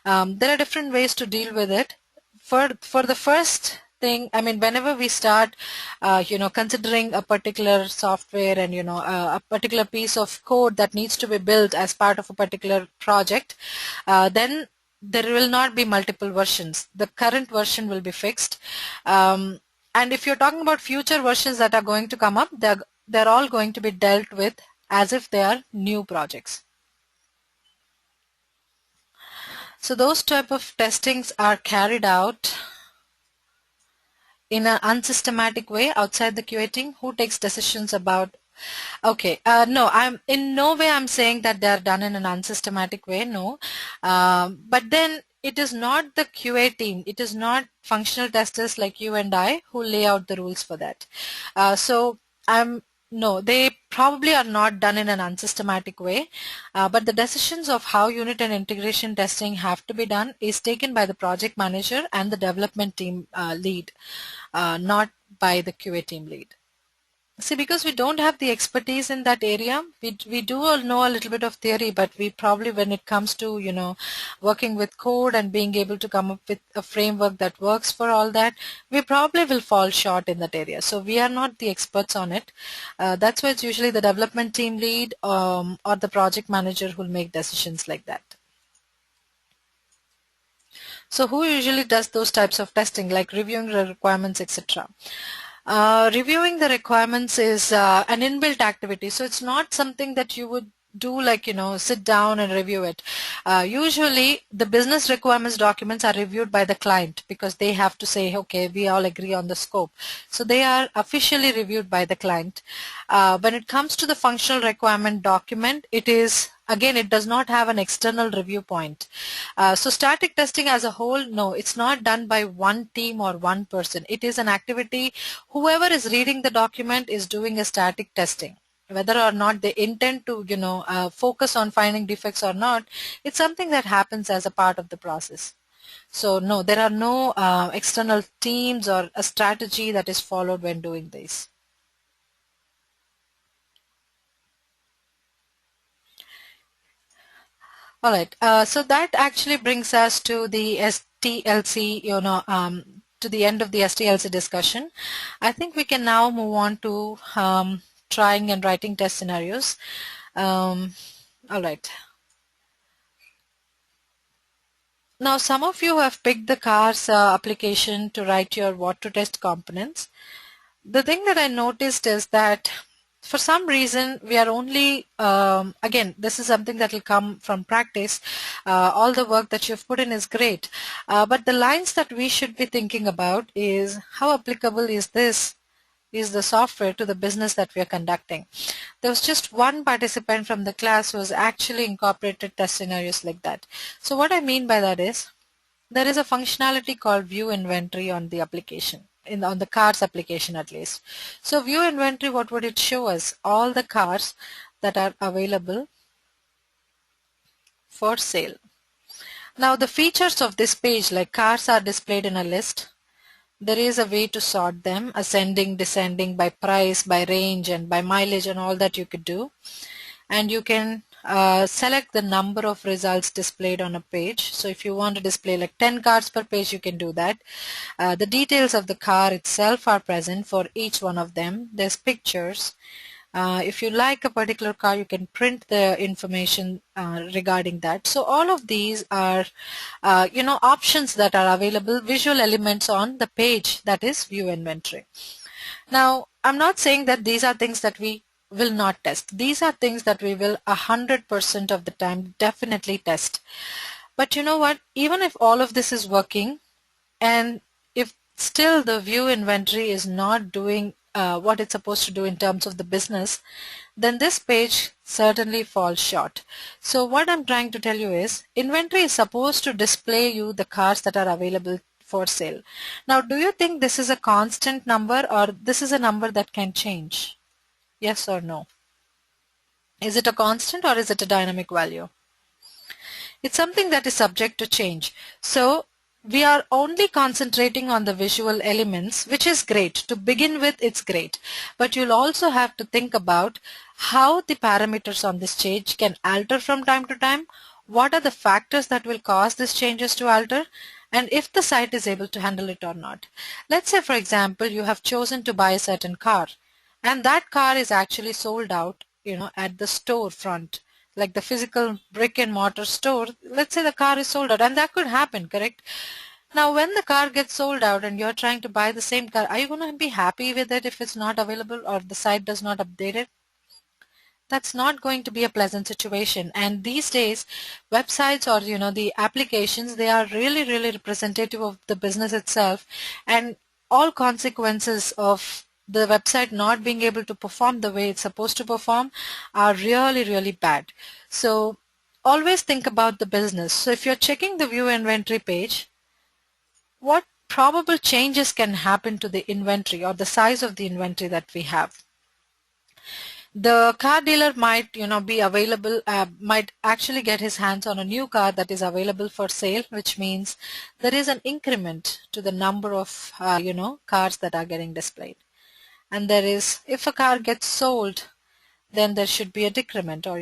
There are different ways to deal with it. For the first thing, I mean, whenever we start, considering a particular software and a particular piece of code that needs to be built as part of a particular project, then there will not be multiple versions. The current version will be fixed. And if you're talking about future versions that are going to come up, they're all going to be dealt with as if they are new projects. So those type of testings are carried out in an unsystematic way outside the QA team. Who takes decisions about? Okay, no, I'm in no way I'm saying that they are done in an unsystematic way. No, but then it is not the QA team. It is not functional testers like you and I who lay out the rules for that. So I'm no, they probably are not done in an unsystematic way, but the decisions of how unit and integration testing have to be done is taken by the project manager and the development team lead, not by the QA team lead. See, because we don't have the expertise in that area, we do all know a little bit of theory, but we probably, when it comes to, working with code and being able to come up with a framework that works for all that, we probably will fall short in that area. So we are not the experts on it. That's why it's usually the development team lead or the project manager who will make decisions like that. So who usually does those types of testing, like reviewing the requirements, etc.? Reviewing the requirements is an inbuilt activity, so it's not something that you would do like sit down and review it. Usually the business requirements documents are reviewed by the client because they have to say, okay, we all agree on the scope, so they are officially reviewed by the client. When it comes to the functional requirement document, again, it does not have an external review point. So static testing as a whole, no, it's not done by one team or one person. It is an activity. Whoever is reading the document is doing a static testing. Whether or not they intend to, focus on finding defects or not, it's something that happens as a part of the process. So no, there are no external teams or a strategy that is followed when doing this. All right. So that actually brings us to the STLC, to the end of the STLC discussion. I think we can now move on to trying and writing test scenarios. All right. Now, some of you have picked the CARS application to write your what to test components. The thing that I noticed is that for some reason we are only, again, this is something that will come from practice. All the work that you've put in is great, but the lines that we should be thinking about is how applicable is the software to the business that we are conducting. There was just one participant from the class who has actually incorporated test scenarios like that. So what I mean by that is there is a functionality called view inventory on the application, on the cars application at least. So view inventory, what would it show us? All the cars that are available for sale. Now the features of this page, like cars are displayed in a list. There is a way to sort them, ascending, descending, by price, by range, and by mileage, and all that you could do. And you can select the number of results displayed on a page. So if you want to display like 10 cars per page, you can do that. The details of the car itself are present for each one of them. There's pictures. If you like a particular car, you can print the information regarding that. So all of these are, options that are available, visual elements on the page that is view inventory. Now, I'm not saying that these are things that we will not test. These are things that we will 100% of the time definitely test. But you know what? Even if all of this is working, and if still the view inventory is not doing what it's supposed to do in terms of the business, then this page certainly falls short. So what I'm trying to tell you is inventory is supposed to display you the cars that are available for sale. Now, do you think this is a constant number or this is a number that can change? Yes or no? Is it a constant or is it a dynamic value? It's something that is subject to change. So we are only concentrating on the visual elements, which is great. To begin with, it's great. But you'll also have to think about how the parameters on this change can alter from time to time. What are the factors that will cause these changes to alter? And if the site is able to handle it or not. Let's say, for example, you have chosen to buy a certain car, and that car is actually sold out, at the store front, like the physical brick and mortar store. Let's say the car is sold out, and that could happen, correct? Now when the car gets sold out and you're trying to buy the same car, are you going to be happy with it if it's not available or the site does not update it? That's not going to be a pleasant situation. And these days, websites, or the applications, they are really representative of the business itself, and all consequences of the website not being able to perform the way it's supposed to perform are really bad. So always think about the business. So if you're checking the view inventory page, what probable changes can happen to the inventory or the size of the inventory that we have? The car dealer might be available, might actually get his hands on a new car that is available for sale, which means there is an increment to the number of cars that are getting displayed. And there is, if a car gets sold, then there should be a decrement, or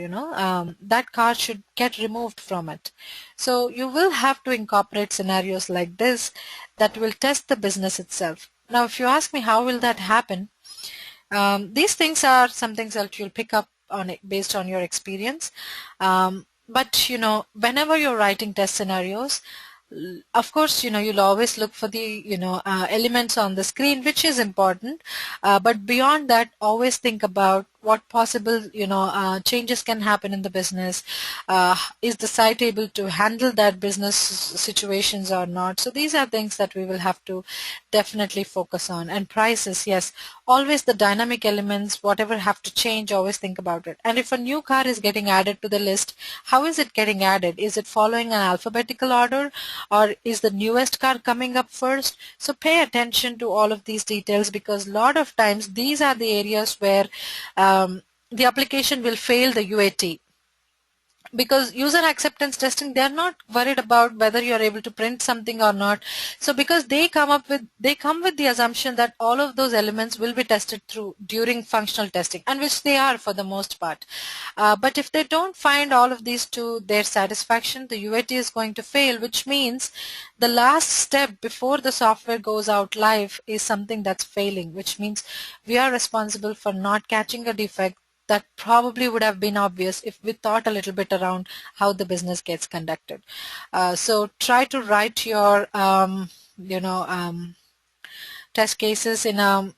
that car should get removed from it. So you will have to incorporate scenarios like this that will test the business itself. Now if you ask me how will that happen, these things are some things that you'll pick up on it based on your experience. But whenever you're writing test scenarios, of course, you'll always look for the, elements on the screen, which is important. But beyond that, always think about what possible, changes can happen in the business. Is the site able to handle that business situations or not? So these are things that we will have to definitely focus on. And prices, yes, always the dynamic elements, whatever have to change, always think about it. And if a new car is getting added to the list, how is it getting added? Is it following an alphabetical order, or is the newest car coming up first? So pay attention to all of these details, because a lot of times these are the areas where the application will fail the UAT. Because user acceptance testing, they're not worried about whether you're able to print something or not. So because they come with the assumption that all of those elements will be tested through during functional testing, and which they are for the most part. But if they don't find all of these to their satisfaction, the UAT is going to fail, which means the last step before the software goes out live is something that's failing, which means we are responsible for not catching a defect that probably would have been obvious if we thought a little bit around how the business gets conducted. So try to write your test cases in a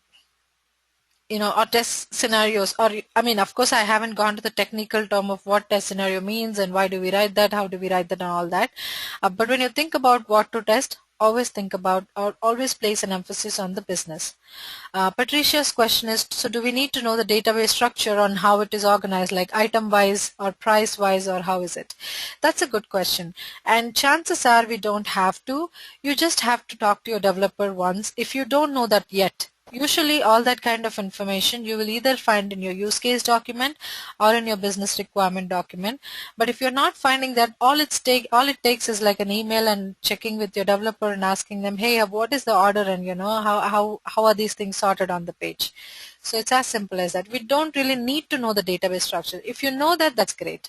or test scenarios, or I mean, of course, I haven't gone to the technical term of what test scenario means and why do we write that, how do we write that, and all that. But when you think about what to test, always think about, or always place an emphasis on the business. Patricia's question is, so do we need to know the database structure on how it is organized, like item-wise or price-wise, or how is it? That's a good question. And chances are we don't have to. You just have to talk to your developer once if you don't know that yet. Usually all that kind of information you will either find in your use case document or in your business requirement document. But if you're not finding that, all it takes is like an email and checking with your developer and asking them, hey, what is the order, and how are these things sorted on the page. So it's as simple as that. We don't really need to know the database structure. If you know that, that's great.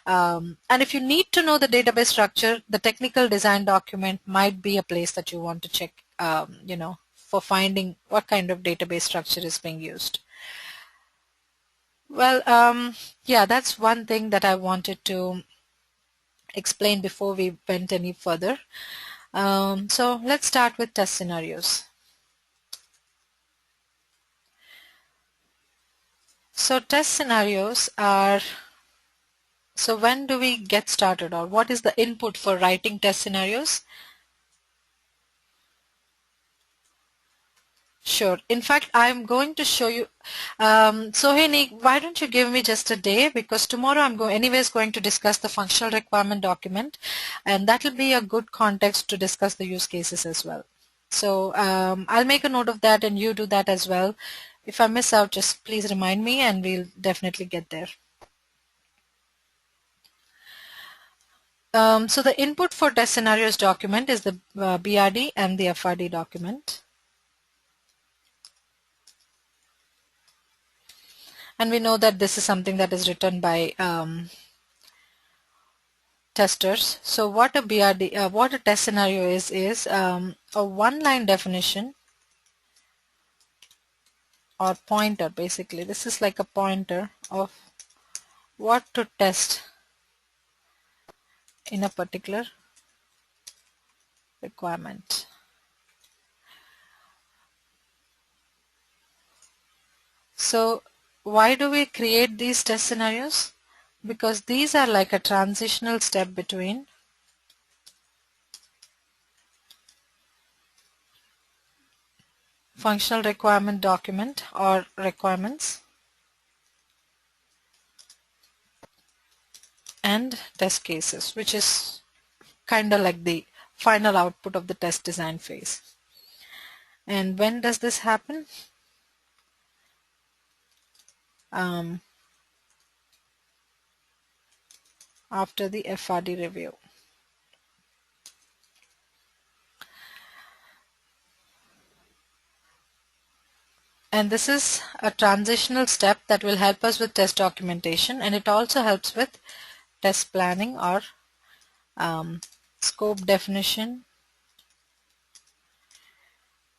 And if you need to know the database structure, the technical design document might be a place that you want to check, for finding what kind of database structure is being used. Well, yeah, that's one thing that I wanted to explain before we went any further. So let's start with test scenarios. So test scenarios are, so when do we get started, or what is the input for writing test scenarios? Sure. In fact, I'm going to show you. Sohini, why don't you give me just a day, because tomorrow I'm anyways going to discuss the functional requirement document, and that will be a good context to discuss the use cases as well. So I'll make a note of that, and you do that as well. If I miss out, just please remind me, and we'll definitely get there. So the input for test scenarios document is the BRD and the FRD document. And we know that this is something that is written by testers. So what a BRD, what a test scenario is a one-line definition or pointer basically. This is like a pointer of what to test in a particular requirement. So why do we create these test scenarios? Because these are like a transitional step between functional requirement document or requirements and test cases, which is kind of like the final output of the test design phase. And when does this happen? After the FRD review. And this is a transitional step that will help us with test documentation, and it also helps with test planning or scope definition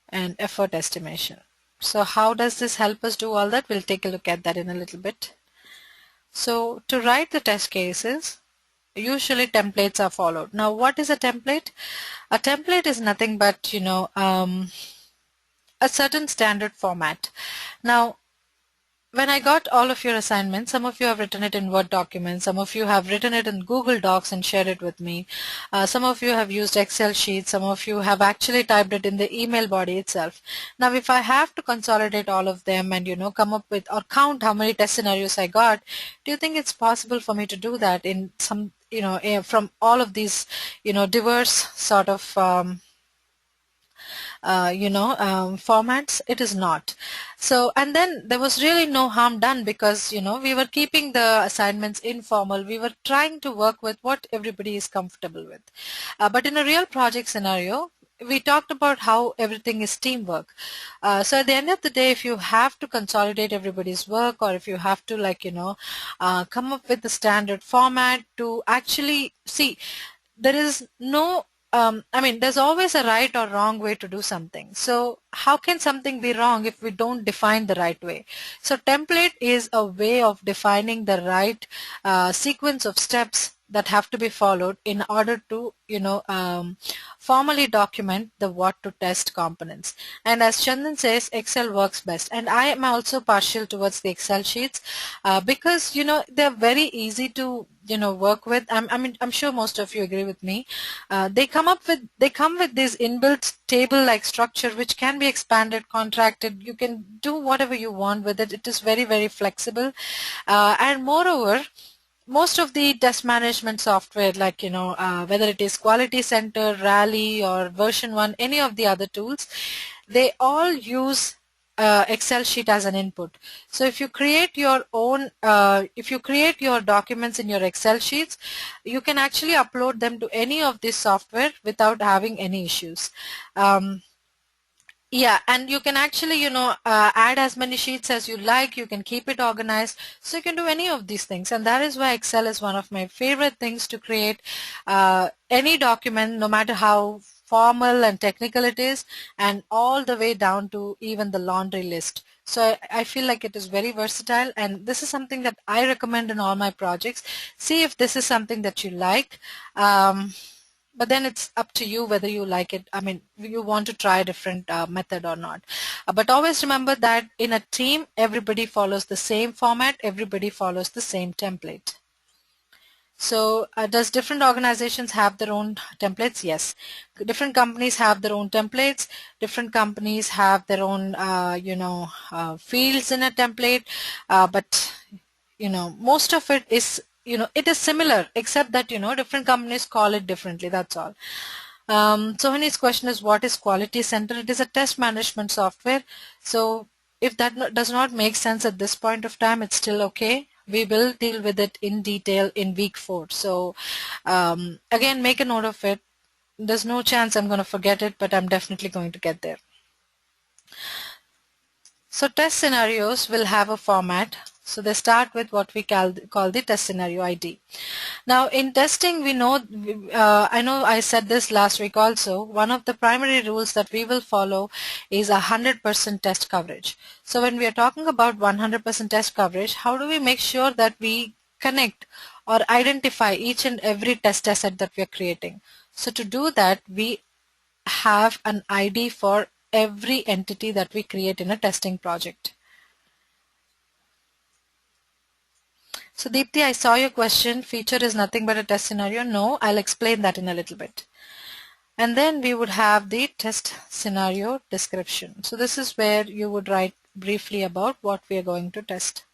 and effort estimation. So how does this help us do all that? We'll take a look at that in a little bit. So to write the test cases, usually templates are followed. Now what is a template? A template is nothing but, a certain standard format. Now when I got all of your assignments, some of you have written it in Word documents, some of you have written it in Google Docs and shared it with me. Some of you have used Excel sheets, some of you have actually typed it in the email body itself. Now if I have to consolidate all of them and come up with or count how many test scenarios I got, do you think it's possible for me to do that in some from all of these diverse sort of formats? It is not. So, and then there was really no harm done because we were keeping the assignments informal. We were trying to work with what everybody is comfortable with. But in a real project scenario, we talked about how everything is teamwork. So at the end of the day, if you have to consolidate everybody's work, or if you have to come up with the standard format to actually see, there is no there's always a right or wrong way to do something. So how can something be wrong if we don't define the right way? So template is a way of defining the right sequence of steps that have to be followed in order to formally document the what to test components. And as Chandan says, Excel works best, and I am also partial towards the Excel sheets because they're very easy to work with. I'm sure most of you agree with me. They come with this inbuilt table like structure which can be expanded, contracted. You can do whatever you want with it. It is very, very flexible, and moreover, most of the test management software, like whether it is Quality Center, Rally, or version 1, any of the other tools, they all use Excel sheet as an input. So if you create your own, if you create your documents in your Excel sheets, you can actually upload them to any of this software without having any issues. Yeah, and you can actually, add as many sheets as you like. You can keep it organized. So you can do any of these things. And that is why Excel is one of my favorite things to create any document, no matter how formal and technical it is, and all the way down to even the laundry list. So I feel like it is very versatile, and this is something that I recommend in all my projects. See if this is something that you like. But then it's up to you whether you like it. I mean, you want to try a different method or not. But always remember that in a team, everybody follows the same format, everybody follows the same template. So does different organizations have their own templates? Yes. Different companies have their own templates. Different companies have their own, fields in a template. But, most of it is it is similar, except that, different companies call it differently. That's all. Sohani's question is, what is Quality Center? It is a test management software. So if that does not make sense at this point of time, it's still okay. we will deal with it in detail in week 4. So again, make a note of it. There's no chance I'm going to forget it, but I'm definitely going to get there. So test scenarios will have a format. So they start with what we call the test scenario ID. Now in testing, we know, I know I said this last week also, one of the primary rules that we will follow is 100% test coverage. So when we are talking about 100% test coverage, how do we make sure that we connect or identify each and every test asset that we are creating? So to do that, we have an ID for every entity that we create in a testing project. So Deepthi, I saw your question. Feature is nothing but a test scenario. No, I'll explain that in a little bit. And then we would have the test scenario description. So this is where you would write briefly about what we are going to test.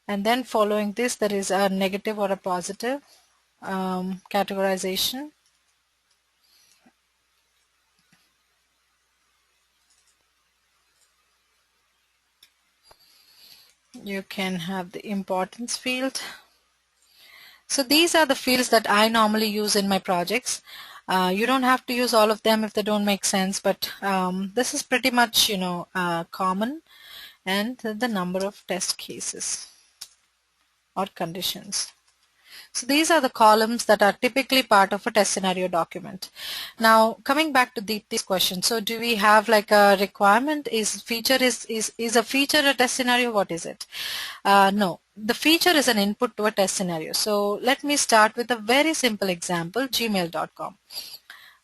And then following this, there is a negative or a positive categorization. You can have the importance field. So these are the fields that I normally use in my projects. You don't have to use all of them if they don't make sense, but this is pretty much, common, and the number of test cases or conditions. So these are the columns that are typically part of a test scenario document. Now coming back to this question, so do we have like a requirement? Is a feature a test scenario? What is it? No, the feature is an input to a test scenario. So let me start with a very simple example, gmail.com.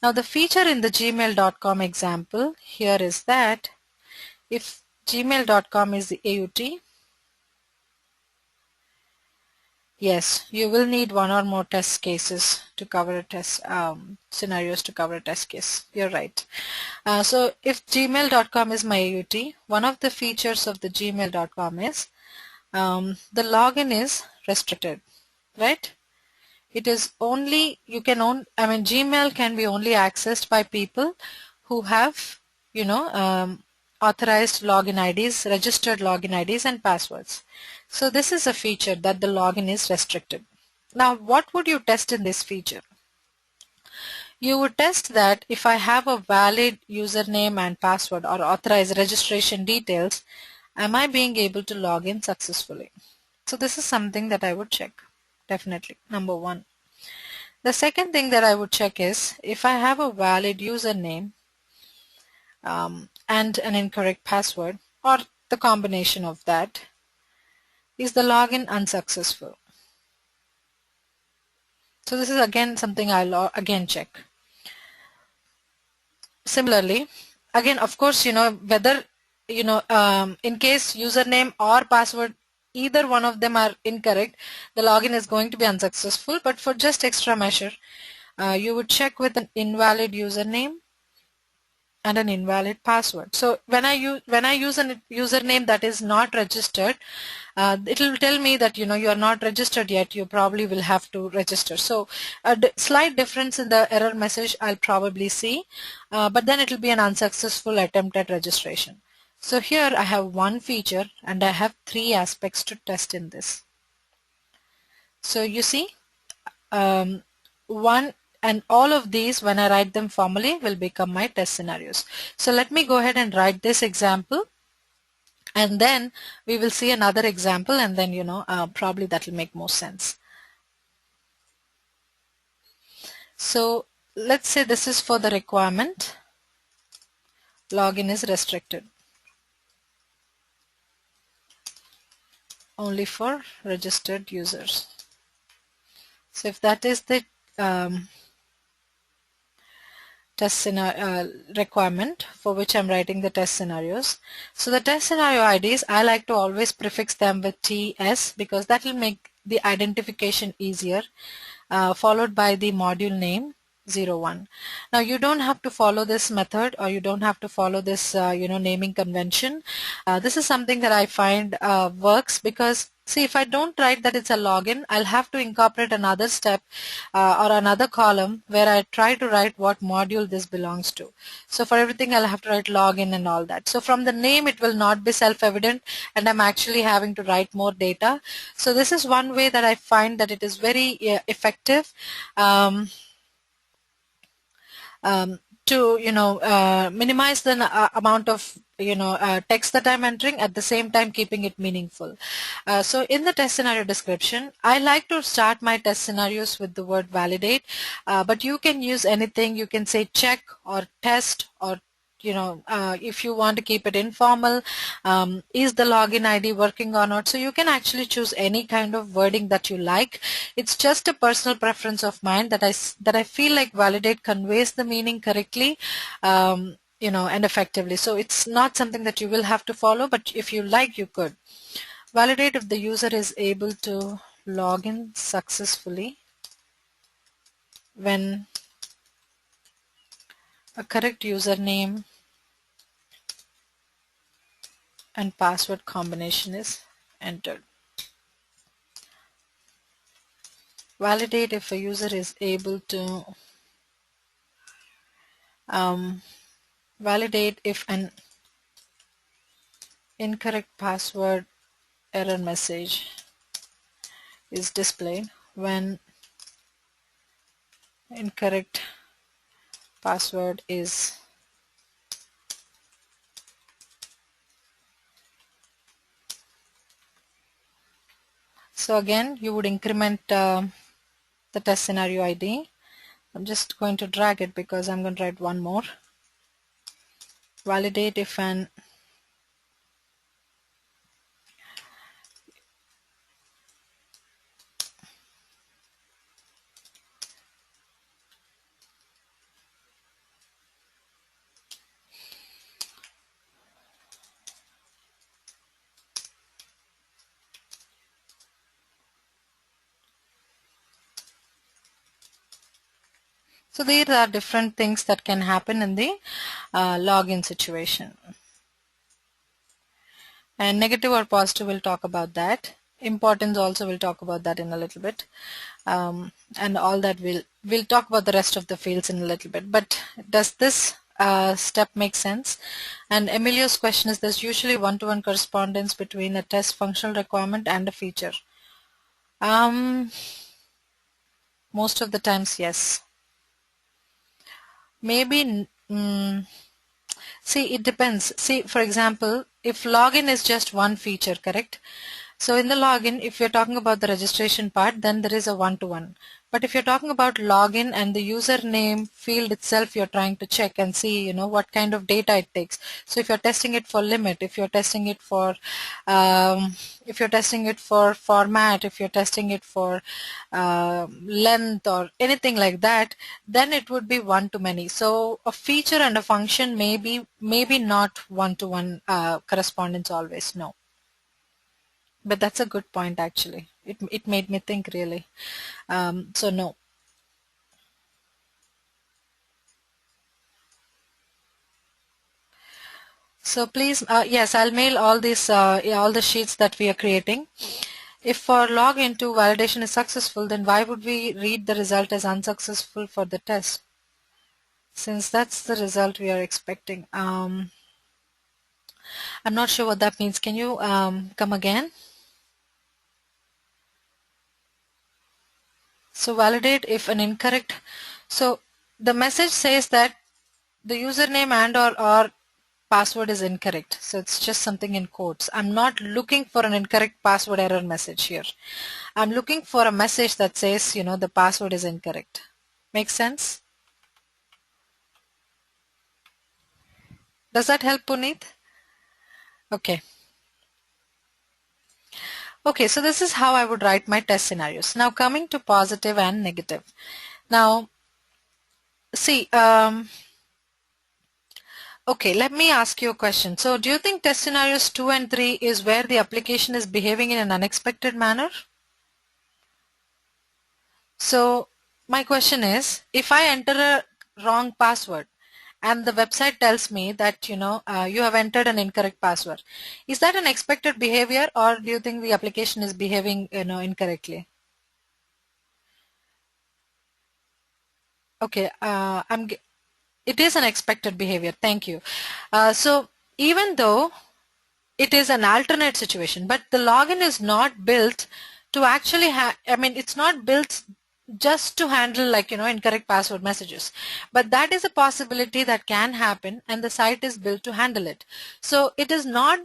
Now the feature in the gmail.com example here is that if gmail.com is the AUT, yes, you will need one or more test cases to cover a test scenarios to cover a test case. You're right. So if gmail.com is my AUT, one of the features of the gmail.com is the login is restricted, right? It is only, Gmail can be only accessed by people who have, authorized login IDs, registered login IDs and passwords. So this is a feature that the login is restricted. Now, what would you test in this feature? You would test that if I have a valid username and password or authorized registration details, am I being able to log in successfully? So this is something that I would check, definitely, number one. The second thing that I would check is if I have a valid username and an incorrect password, or the combination of that, is the login unsuccessful? So this is again something I'll again check. Similarly, again, of course, whether, in case username or password, either one of them are incorrect, the login is going to be unsuccessful. But for just extra measure, you would check with an invalid username and an invalid password. So when I use a username that is not registered, it will tell me that you are not registered yet. You probably will have to register. So a slight difference in the error message I'll probably see, but then it will be an unsuccessful attempt at registration. So here I have one feature and I have 3 aspects to test in this. So you see, one and all of these, when I write them formally, will become my test scenarios. So let me go ahead and write this example, and then we will see another example, and then probably that will make more sense. So let's say this is for the requirement, login is restricted only for registered users. So if that is the test scenario requirement for which I'm writing the test scenarios. So the test scenario IDs, I like to always prefix them with TS because that will make the identification easier, followed by the module name 01. Now you don't have to follow this method, or you don't have to follow this naming convention. This is something that I find works, because see, if I don't write that it's a login, I'll have to incorporate another step or another column where I try to write what module this belongs to. So for everything I'll have to write login and all that. So from the name it will not be self-evident, and I'm actually having to write more data. So this is one way that I find that it is very effective. Um, to minimize the amount of text that I'm entering, at the same time keeping it meaningful. So in the test scenario description, I like to start my test scenarios with the word validate, but you can use anything. You can say check or test, or if you want to keep it informal, is the login ID working or not? So you can actually choose any kind of wording that you like. It's just a personal preference of mine that I feel like validate conveys the meaning correctly, and effectively. So it's not something that you will have to follow, but if you like, you could. Validate if the user is able to log in successfully when a correct username and password combination is entered. Validate if a user is able to validate if an incorrect password error message is displayed when incorrect password is so again you would increment the test scenario ID. I'm just going to drag it because I'm going to write one more. Validate if an so there are different things that can happen in the login situation. And negative or positive, we'll talk about that. Importance also, we'll talk about that in a little bit. And all that we'll talk about the rest of the fields in a little bit. But does this step make sense? And Emilio's question is, there's usually one-to-one correspondence between a test functional requirement and a feature. Most of the times, yes. Maybe, see, it depends. See, for example, if login is just one feature, correct? So in the login, if you're talking about the registration part, then there is a one-to-one. But if you're talking about login and the username field itself, you're trying to check and see, what kind of data it takes. So if you're testing it for limit, if you're testing it for, format, if you're testing it for length or anything like that, then it would be one-to-many. So a feature and a function maybe not one-to-one correspondence always. No. But that's a good point, actually. It made me think, really. So no. So please, yes, I'll mail all these, all the sheets that we are creating. If for login to validation is successful, then why would we read the result as unsuccessful for the test? Since that's the result we are expecting. I'm not sure what that means. Can you come again? So validate if an incorrect. So the message says that the username and or password is incorrect. So it's just something in quotes. I'm not looking for an incorrect password error message here. I'm looking for a message that says, the password is incorrect. Makes sense? Does that help, Puneet? Okay. Okay, so this is how I would write my test scenarios. Now coming to positive and negative. Now, see, okay, let me ask you a question. So do you think test scenarios 2 and 3 is where the application is behaving in an unexpected manner? So My question is, if I enter a wrong password and the website tells me that you have entered an incorrect password, is that an expected behavior, or do you think the application is behaving incorrectly? Okay, it is an expected behavior. Thank you. So even though it is an alternate situation, but the login is not built to actually I mean, it's not built just to handle incorrect password messages, but that is a possibility that can happen, and the site is built to handle it. So it is not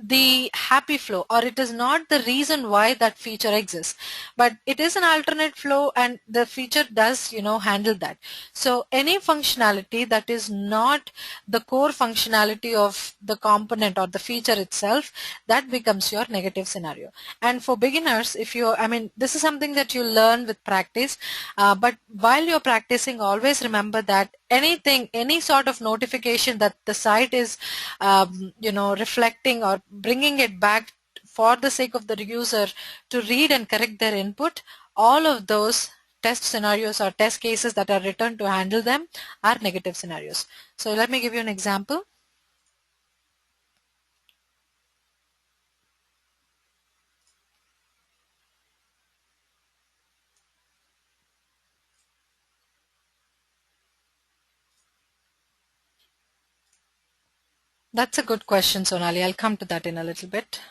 the happy flow, or it is not the reason why that feature exists, but it is an alternate flow, and the feature does handle that. So any functionality that is not the core functionality of the component or the feature itself, that becomes your negative scenario. And for beginners, if you I mean, this is something that you learn with practice, but while you're practicing, always remember that any sort of notification that the site is reflecting or bringing it back for the sake of the user to read and correct their input, all of those test scenarios or test cases that are written to handle them are negative scenarios. So let me give you an example. That's a good question, Sonali. I'll come to that in a little bit.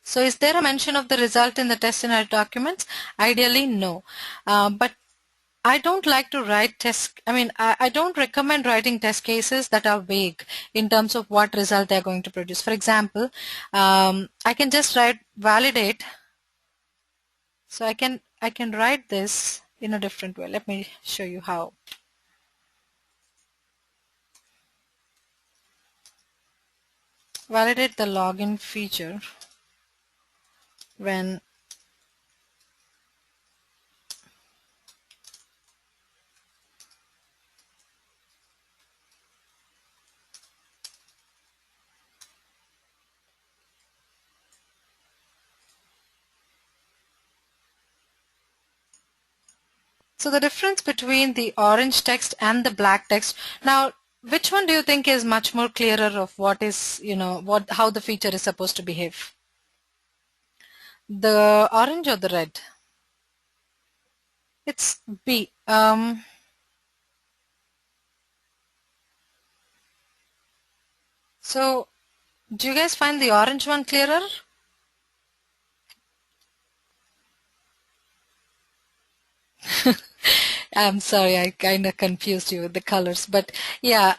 So is there a mention of the result in the test scenario documents? Ideally, no. But I don't like to write I don't recommend writing test cases that are vague in terms of what result they're going to produce. For example, I can just write validate. So I can write this in a different way. Let me show you how. Validate the login feature when So the difference between the orange text and the black text. Now, which one do you think is much more clearer of what is, how the feature is supposed to behave? The orange or the red? It's B. So do you guys find the orange one clearer? I'm sorry, I kind of confused you with the colors, but yeah,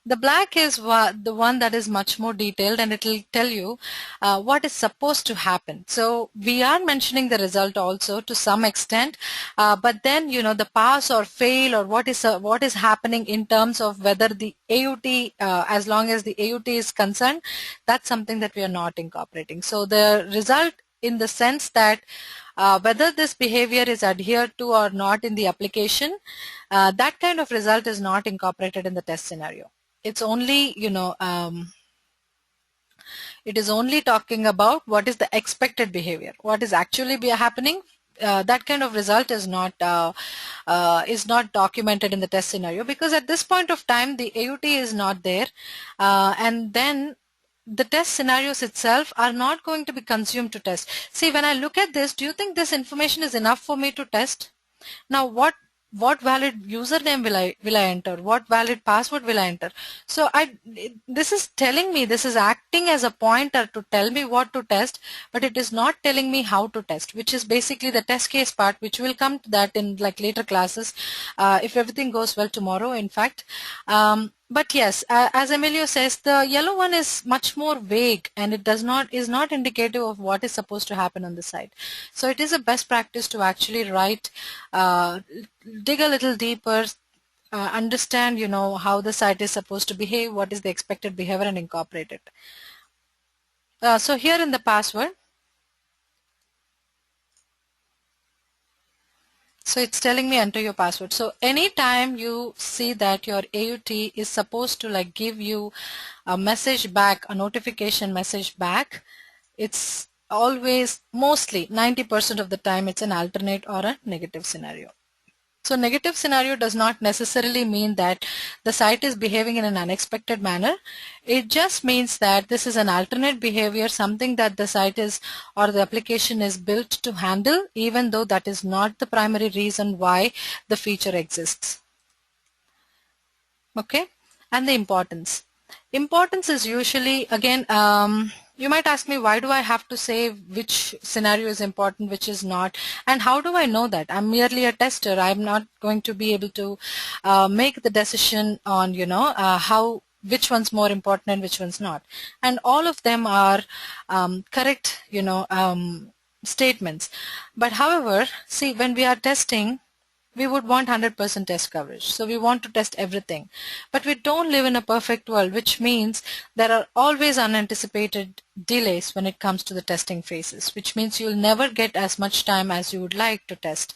the black is the one that is much more detailed, and it will tell you what is supposed to happen. So we are mentioning the result also to some extent, but then the pass or fail, or what is happening in terms of whether the AUT, as long as the AUT is concerned, that's something that we are not incorporating. So the result, in the sense that whether this behavior is adhered to or not in the application, that kind of result is not incorporated in the test scenario. It's only, it is only talking about what is the expected behavior, what is actually happening. That kind of result is not documented in the test scenario, because at this point of time the AUT is not there, and then the test scenarios itself are not going to be consumed to test. See, when I look at this, do you think this information is enough for me to test? Now, what valid username will I enter? What valid password will I enter? So this is telling me, this is acting as a pointer to tell me what to test, but it is not telling me how to test, which is basically the test case part, which will come to that in like later classes, if everything goes well tomorrow, in fact. But yes, as Emilio says, the yellow one is much more vague, and it is not indicative of what is supposed to happen on the site. So it is a best practice to actually write, dig a little deeper, understand how the site is supposed to behave, what is the expected behavior, and incorporate it. So here in the password, So it's telling me enter your password. So anytime you see that your AUT is supposed to like give you a message back, a notification message back, it's always, mostly 90% of the time, it's an alternate or a negative scenario. So negative scenario does not necessarily mean that the site is behaving in an unexpected manner. It just means that this is an alternate behavior, something that the site is or the application is built to handle, even though that is not the primary reason why the feature exists. Okay, and the importance. Importance is usually, again, you might ask me, why do I have to say which scenario is important, which is not, and how do I know that? I'm merely a tester. I'm not going to be able to make the decision on, how, which one's more important and which one's not. And all of them are correct, statements. But however, see, when we are testing, we would want 100% test coverage. So we want to test everything. But we don't live in a perfect world, which means there are always unanticipated delays when it comes to the testing phases, which means you'll never get as much time as you would like to test.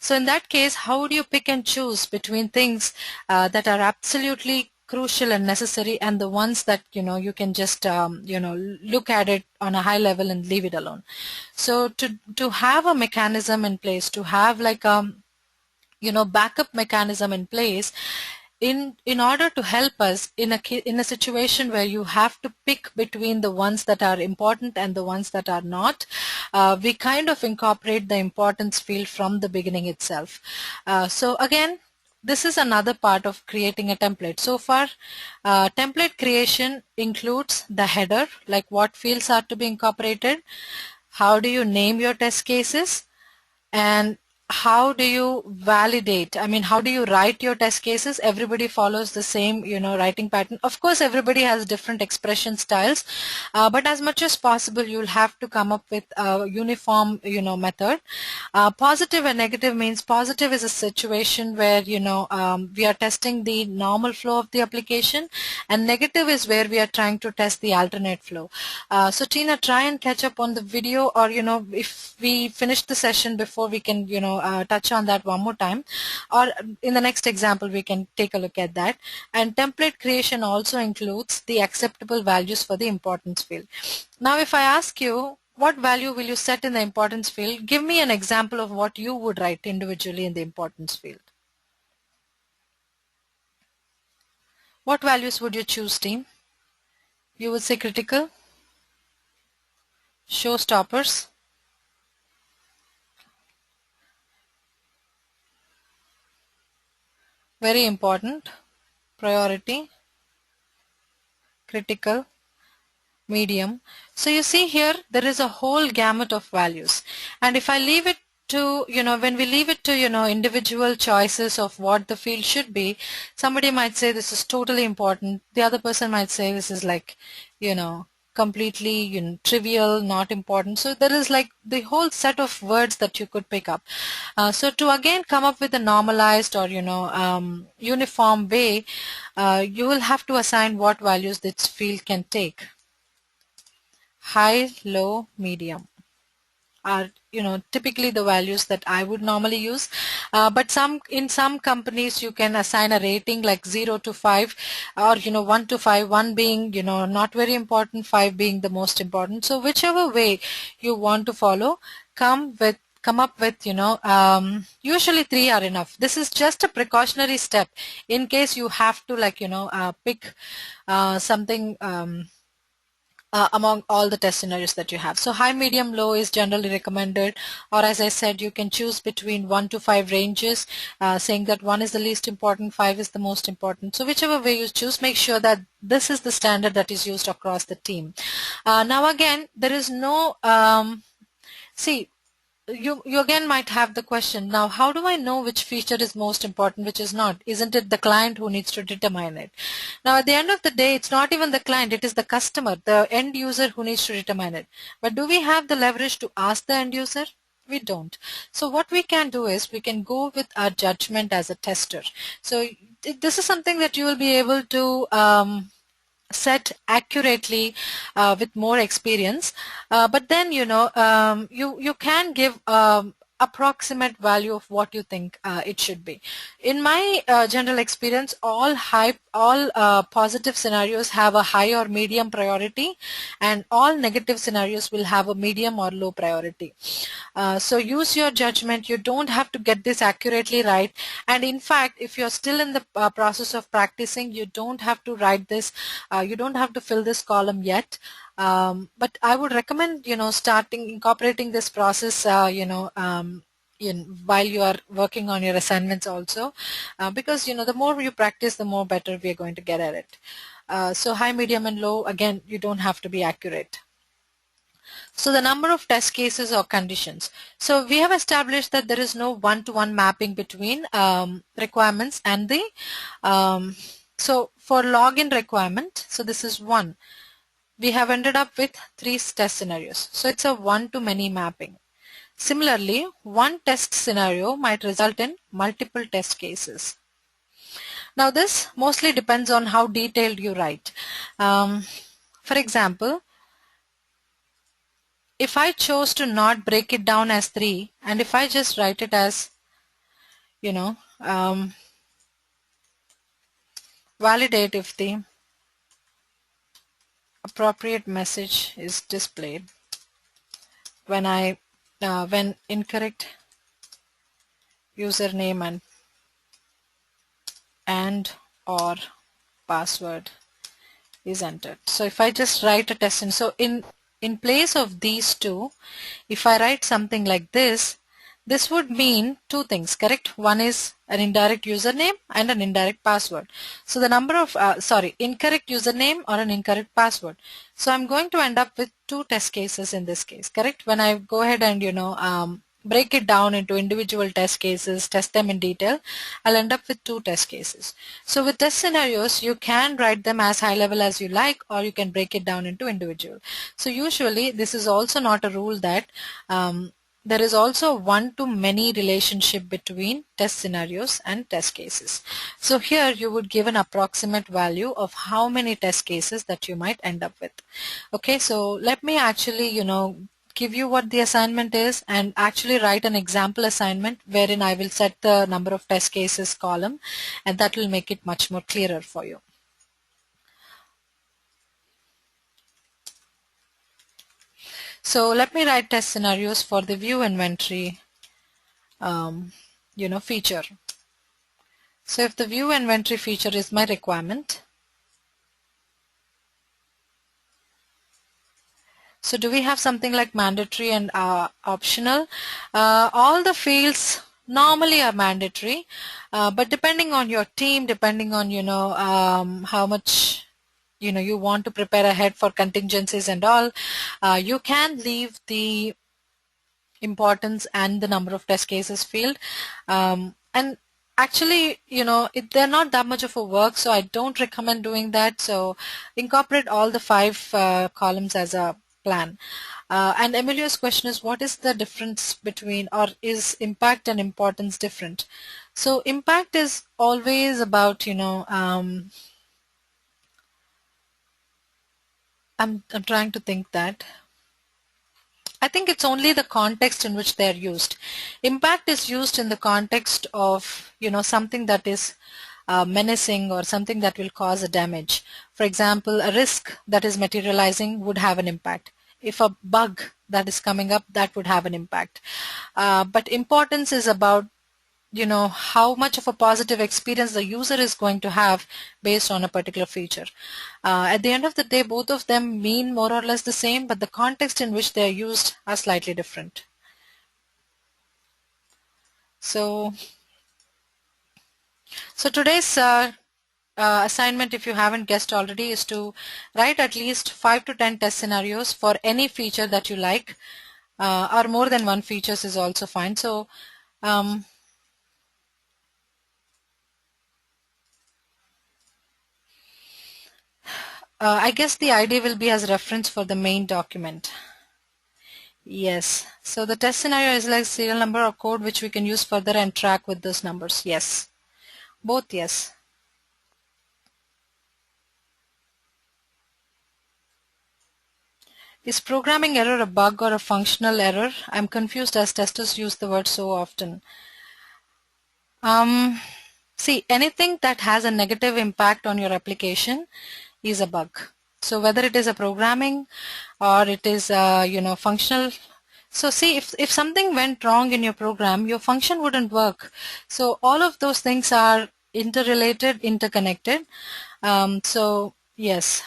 So in that case, how would you pick and choose between things that are absolutely crucial and necessary and the ones that you can just look at it on a high level and leave it alone? So to have a mechanism in place, to have like a backup mechanism in place in order to help us in a situation where you have to pick between the ones that are important and the ones that are not, we kind of incorporate the importance field from the beginning itself. So again, this is another part of creating a template. So far, template creation includes the header, like what fields are to be incorporated, how do you name your test cases, and how do you validate? I mean, how do you write your test cases? Everybody follows the same, writing pattern. Of course, everybody has different expression styles, but as much as possible, you'll have to come up with a uniform, method. Positive and negative means positive is a situation where, we are testing the normal flow of the application, and negative is where we are trying to test the alternate flow. So Tina, try and catch up on the video, or, if we finish the session before, we can, touch on that one more time, or in the next example, we can take a look at that. And template creation also includes the acceptable values for the importance field. Now, if I ask you, what value will you set in the importance field? Give me an example of what you would write individually in the importance field. What values would you choose, team? You would say critical, showstoppers, very important, priority, critical, medium. So you see here, there is a whole gamut of values. And if I leave it to, when we leave it to, individual choices of what the field should be, somebody might say this is totally important. The other person might say this is like, completely, trivial, not important. So there is like the whole set of words that you could pick up. So to again come up with a normalized or, uniform way, you will have to assign what values this field can take. High, low, medium are typically the values that I would normally use, but in some companies you can assign a rating like 0 to 5, or 1 to 5, 1 being not very important, 5 being the most important. So whichever way you want to follow, come up with usually 3 are enough. This is just a precautionary step in case you have to pick something among all the test scenarios that you have. So high, medium, low is generally recommended, or as I said, you can choose between 1 to 5 ranges, saying that 1 is the least important, 5 is the most important. So whichever way you choose, make sure that this is the standard that is used across the team. Now again, there is no, see, you again might have the question, now how do I know which feature is most important, which is not? Isn't it the client who needs to determine it? Now at the end of the day, it's not even the client, it is the customer, the end user who needs to determine it. But do we have the leverage to ask the end user? We don't. So what we can do is we can go with our judgment as a tester. So this is something that you will be able to set accurately with more experience, but then you can give approximate value of what you think it should be. In my general experience, all positive scenarios have a high or medium priority, and all negative scenarios will have a medium or low priority. So use your judgment. You don't have to get this accurately right, and in fact, if you're still in the process of practicing, you don't have to write this, you don't have to fill this column yet. But I would recommend, starting incorporating this process, while you are working on your assignments also, because the more you practice, the more better we are going to get at it. So high, medium, and low, again, you don't have to be accurate. So the number of test cases or conditions. So we have established that there is no one-to-one mapping between requirements and the, so for login requirement, so this is 1. We have ended up with 3 test scenarios. So it's a one-to-many mapping. Similarly, one test scenario might result in multiple test cases. Now this mostly depends on how detailed you write. For example, if I chose to not break it down as 3, and if I just write it as, validate if the appropriate message is displayed when incorrect username and or password is entered. So if I just write a test, and so in place of these two, if I write something like this would mean 2 things, correct? One is an indirect username and an indirect password. So the number of, incorrect username or an incorrect password. So I'm going to end up with 2 test cases in this case, correct? When I go ahead and, break it down into individual test cases, test them in detail, I'll end up with 2 test cases. So with test scenarios, you can write them as high level as you like, or you can break it down into individual. So usually this is also not a rule that there is also one-to-many relationship between test scenarios and test cases. So here you would give an approximate value of how many test cases that you might end up with. Okay, so let me actually, give you what the assignment is and actually write an example assignment wherein I will set the number of test cases column, and that will make it much more clearer for you. So let me write test scenarios for the view inventory feature. So if the view inventory feature is my requirement, so do we have something like mandatory and optional? All the fields normally are mandatory, but depending on your team, depending on how much you want to prepare ahead for contingencies and all, you can leave the importance and the number of test cases field, and actually they're not that much of a work, so I don't recommend doing that. So incorporate all the 5 columns as a plan. And Emilio's question is, what is the difference between, or is impact and importance different? So impact is always about I'm trying to think that. I think it's only the context in which they're used. Impact is used in the context of, something that is menacing or something that will cause a damage. For example, a risk that is materializing would have an impact. If a bug that is coming up, that would have an impact. But importance is about how much of a positive experience the user is going to have based on a particular feature. At the end of the day, both of them mean more or less the same, but the context in which they are used are slightly different. So today's assignment, if you haven't guessed already, is to write at least 5 to 10 test scenarios for any feature that you like, or more than one features is also fine. So I guess the ID will be as reference for the main document. Yes. So the test scenario is like serial number or code which we can use further and track with those numbers. Yes. Both yes. Is programming error a bug or a functional error? I'm confused as testers use the word so often. See, anything that has a negative impact on your application is a bug. So whether it is a programming or it is functional. So see, if something went wrong in your program, your function wouldn't work. So all of those things are interrelated, interconnected. So yes,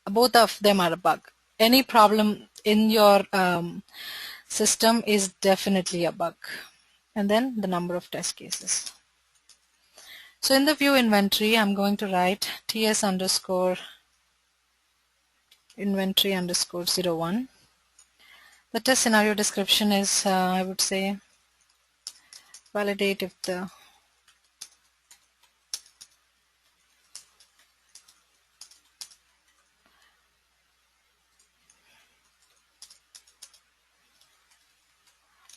both of them are a bug. Any problem in your system is definitely a bug. And then the number of test cases. So in the view inventory, I'm going to write ts underscore inventory underscore 01. The test scenario description is, I would say, validate if the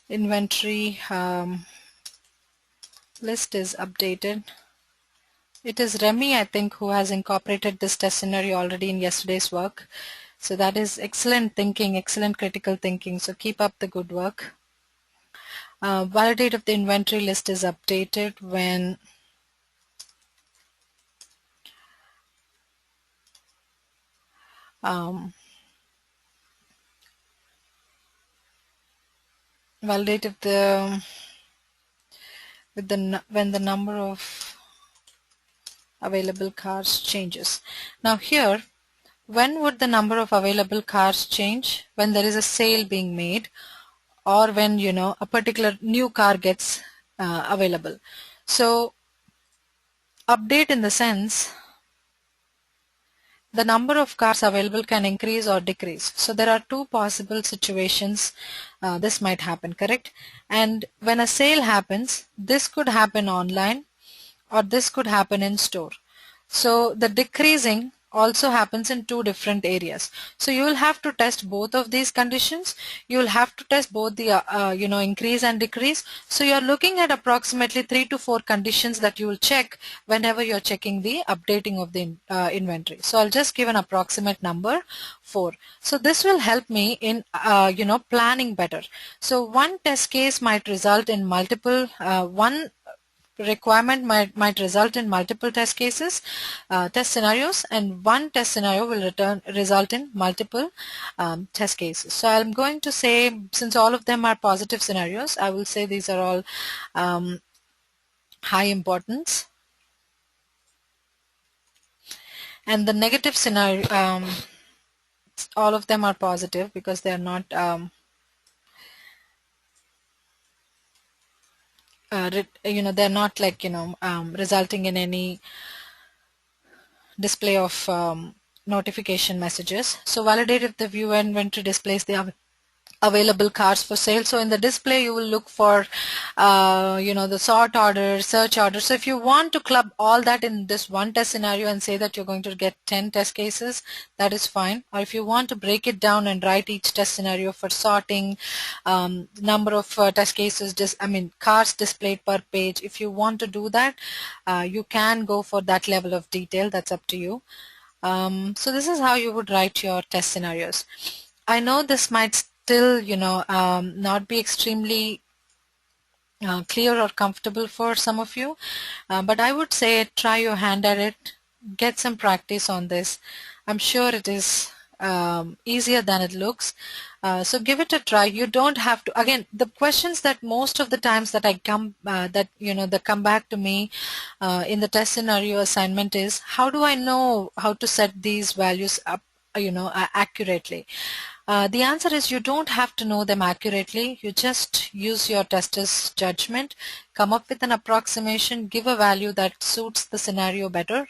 inventory list is updated. It is Remy, I think, who has incorporated this test scenario already in yesterday's work. So that is excellent thinking, excellent critical thinking. So keep up the good work. Validate if the inventory list is updated when validate if the when the number of available cars changes. Now here, when would the number of available cars change? When there is a sale being made, or when a particular new car gets available. So update in the sense the number of cars available can increase or decrease. So there are two possible situations this might happen, correct? And when a sale happens, this could happen online or this could happen in store. So the decreasing also happens in two different areas. So you will have to test both of these conditions. You will have to test both the increase and decrease. So you're looking at approximately 3 to 4 conditions that you will check whenever you're checking the updating of the inventory. So I'll just give an approximate number, 4. So this will help me in planning better. So one test case might result in multiple one requirement might result in multiple test cases, test scenarios, and one test scenario will result in multiple test cases. So I'm going to say, since all of them are positive scenarios, I will say these are all high importance. And the negative scenario, all of them are positive because they are not they're not like resulting in any display of notification messages. So validate if the view inventory displays the available cars for sale. So in the display you will look for the sort order, search order. So if you want to club all that in this one test scenario and say that you're going to get 10 test cases, that is fine. Or if you want to break it down and write each test scenario for sorting, number of test cases, cars displayed per page, if you want to do that, you can go for that level of detail. That's up to you. So this is how you would write your test scenarios. I know this might still, not be extremely clear or comfortable for some of you, but I would say try your hand at it, get some practice on this. I'm sure it is easier than it looks. So give it a try. You don't have to. Again, the questions that most of the times that I come that come back to me in the test scenario assignment is, how do I know how to set these values up accurately? The answer is you don't have to know them accurately. You just use your tester's judgment, come up with an approximation, give a value that suits the scenario better.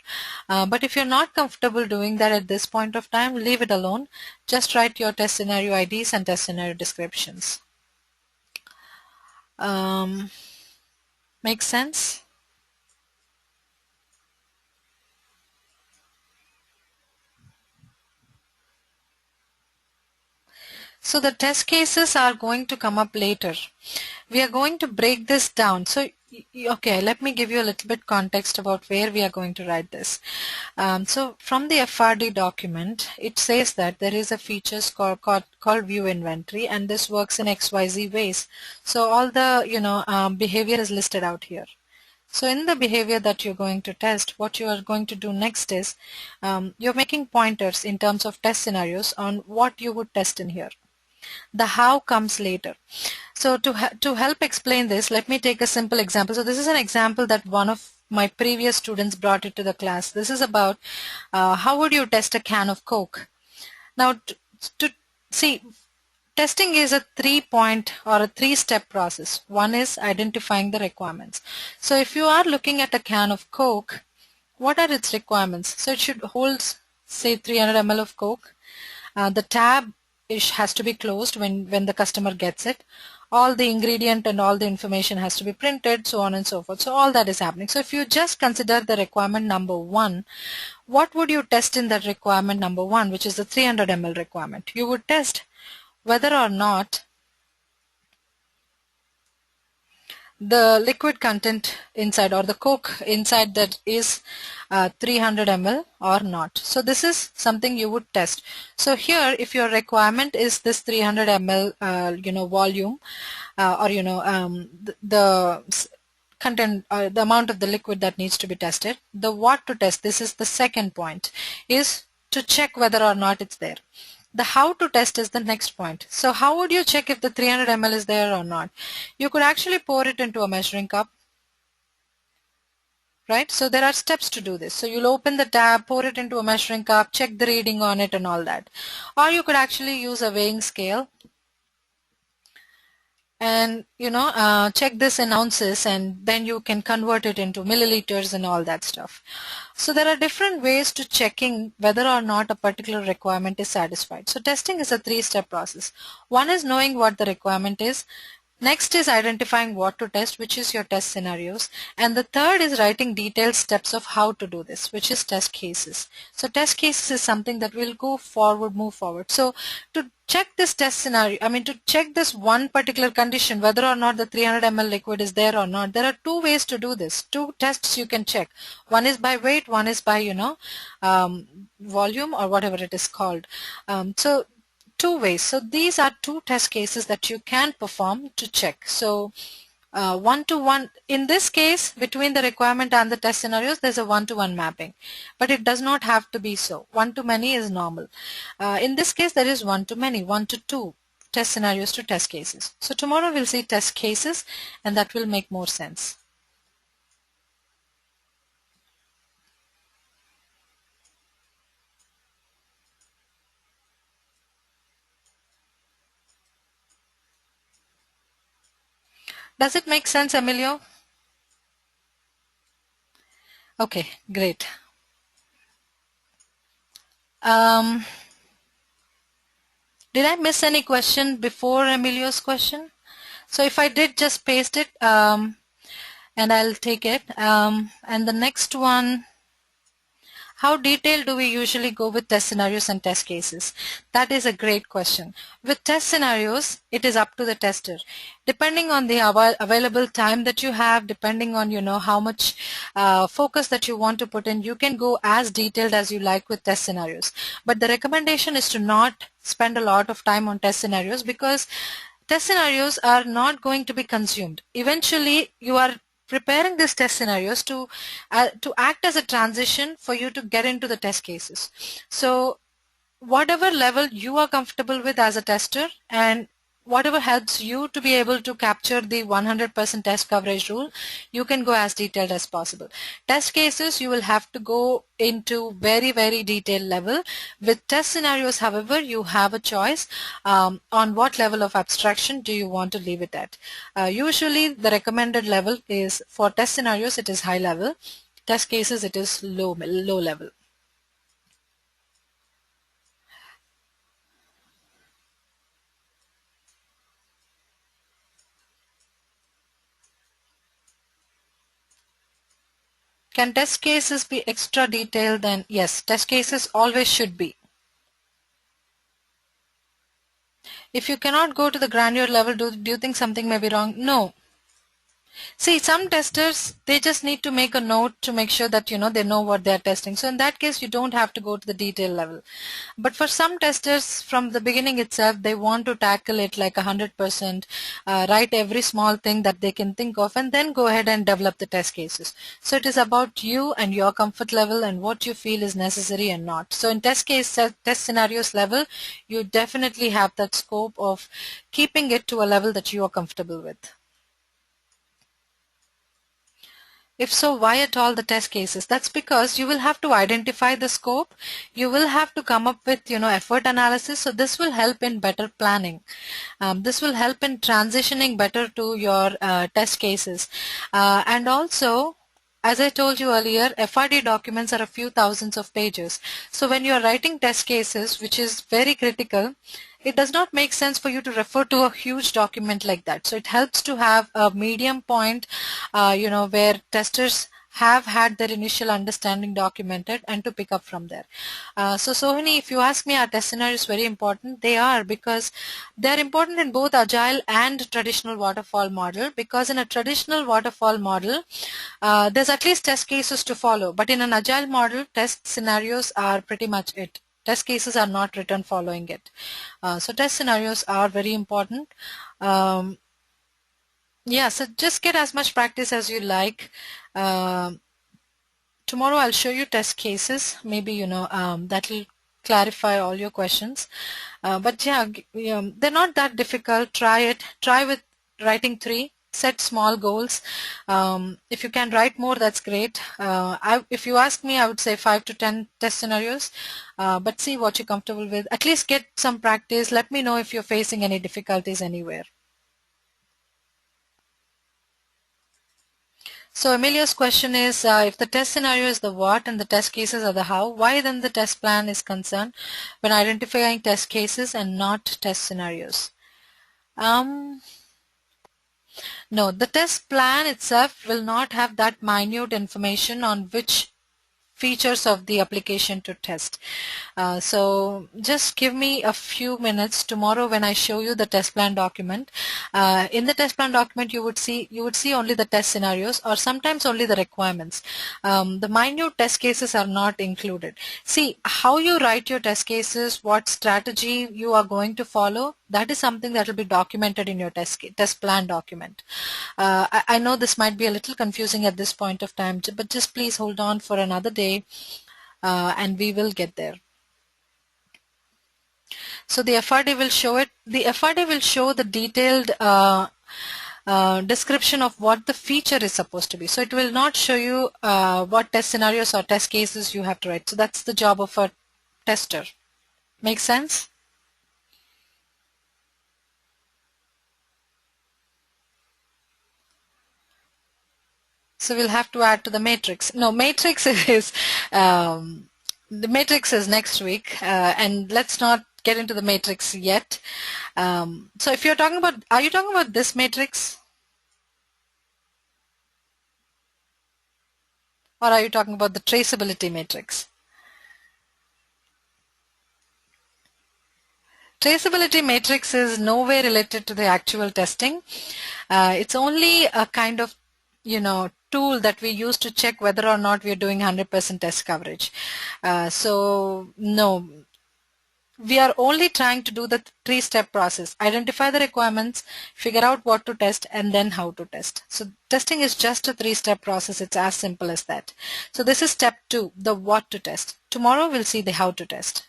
But if you're not comfortable doing that at this point of time, leave it alone. Just write your test scenario IDs and test scenario descriptions. Make sense? So the test cases are going to come up later. We are going to break this down. So Okay, let me give you a little bit context about where we are going to write this. So from the FRD document, it says that there is a features called view inventory, and this works in XYZ ways. So all the behavior is listed out here. So in the behavior that you're going to test, what you are going to do next is you're making pointers in terms of test scenarios on what you would test in here. The how comes later. So to help explain this, let me take a simple example. So this is an example that one of my previous students brought it to the class. This is about how would you test a can of Coke. Now to see, testing is a 3-point or a 3-step process. One is identifying the requirements. So if you are looking at a can of Coke, what are its requirements? So it should hold, say, 300 ml of Coke. The tab has to be closed when the customer gets it. All the ingredient and all the information has to be printed, so on and so forth. So all that is happening. So if you just consider the requirement number 1, what would you test in that requirement number 1, which is the 300 ml requirement? You would test whether or not the liquid content inside or the Coke inside that is 300 ml or not. So this is something you would test. So here, if your requirement is this 300 ml volume or the content, the amount of the liquid that needs to be tested, the what to test, this is the second point, is to check whether or not it's there. The how to test is the next point. So how would you check if the 300 ml is there or not? You could actually pour it into a measuring cup, right? So there are steps to do this. So you'll open the tab, pour it into a measuring cup, check the reading on it and all that. Or you could actually use a weighing scale and check this in ounces, and then you can convert it into milliliters and all that stuff. So there are different ways to checking whether or not a particular requirement is satisfied. So testing is a 3-step process. One is knowing what the requirement is. Next is identifying what to test, which is your test scenarios. And the third is writing detailed steps of how to do this, which is test cases. So test cases is something that will move forward. So to check this test scenario, to check this one particular condition, whether or not the 300 ml liquid is there or not, there are 2 ways to do this. 2 tests you can check. One is by weight, one is by, volume or whatever it is called. So 2 ways. So these are 2 test cases that you can perform to check. So one-to-one, in this case, between the requirement and the test scenarios, there's a one-to-one mapping. But it does not have to be so. One-to-many is normal. In this case, there is one-to-many, 1-to-2 test scenarios to test cases. So tomorrow we'll see test cases, and that will make more sense. Does it make sense, Emilio? Okay, great. Did I miss any question before Emilio's question? So if I did, just paste it and I'll take it. And the next one, how detailed do we usually go with test scenarios and test cases? That is a great question. With test scenarios, it is up to the tester. Depending on the available time that you have, depending on how much focus that you want to put in, you can go as detailed as you like with test scenarios. But the recommendation is to not spend a lot of time on test scenarios, because test scenarios are not going to be consumed. Eventually, you are preparing these test scenarios to act as a transition for you to get into the test cases. So whatever level you are comfortable with as a tester, and whatever helps you to be able to capture the 100% test coverage rule, you can go as detailed as possible. Test cases, you will have to go into very, very detailed level. With test scenarios, however, you have a choice on what level of abstraction do you want to leave it at. Usually the recommended level is, for test scenarios, it is high level. Test cases, it is low level. Can test cases be extra detailed? Then yes, test cases always should be. If you cannot go to the granular level, do you think something may be wrong? No. See, some testers, they just need to make a note to make sure that, they know what they're testing. So in that case, you don't have to go to the detail level. But for some testers, from the beginning itself, they want to tackle it like 100%, write every small thing that they can think of, and then go ahead and develop the test cases. So it is about you and your comfort level and what you feel is necessary and not. So in test scenarios level, you definitely have that scope of keeping it to a level that you are comfortable with. If so, why at all the test cases? That's because you will have to identify the scope. You will have to come up with, effort analysis. So this will help in better planning. This will help in transitioning better to your test cases. And also, as I told you earlier, FRD documents are a few thousands of pages. So when you are writing test cases, which is very critical, it does not make sense for you to refer to a huge document like that. So it helps to have a medium point, where testers have had their initial understanding documented and to pick up from there. So Sohini, if you ask me, are test scenarios very important? They are, because they're important in both agile and traditional waterfall model, because in a traditional waterfall model, there's at least test cases to follow, but in an agile model, test scenarios are pretty much it. Test cases are not written following it. So test scenarios are very important. Yeah, so just get as much practice as you like. Tomorrow I'll show you test cases. Maybe, that will clarify all your questions. But yeah, they're not that difficult. Try it. Try with writing 3. Set small goals. If you can write more, that's great. If you ask me, I would say 5 to 10 test scenarios. But see what you're comfortable with. At least get some practice. Let me know if you're facing any difficulties anywhere. So Emilio's question is, if the test scenario is the what and the test cases are the how, why then the test plan is concerned when identifying test cases and not test scenarios? No, the test plan itself will not have that minute information on which features of the application to test. So just give me a few minutes tomorrow when I show you the test plan document. In the test plan document, you would see only the test scenarios or sometimes only the requirements. The minute test cases are not included. See, how you write your test cases, what strategy you are going to follow, that is something that will be documented in your test plan document. I know this might be a little confusing at this point of time, but just please hold on for another day and we will get there. So the FRD will show it. The FRD will show the detailed description of what the feature is supposed to be. So it will not show you what test scenarios or test cases you have to write. So that's the job of a tester. Make sense? So we'll have to add to the matrix. No, matrix is the matrix is next week, and let's not get into the matrix yet. So if you're talking about, are you talking about this matrix? Or are you talking about the traceability matrix? Traceability matrix is no way related to the actual testing. It's only a kind of, tool that we use to check whether or not we're doing 100% test coverage. So no, we are only trying to do the 3-step process. Identify the requirements, figure out what to test, and then how to test. So testing is just a 3-step process. It's as simple as that. So this is step 2, the what to test. Tomorrow we'll see the how to test.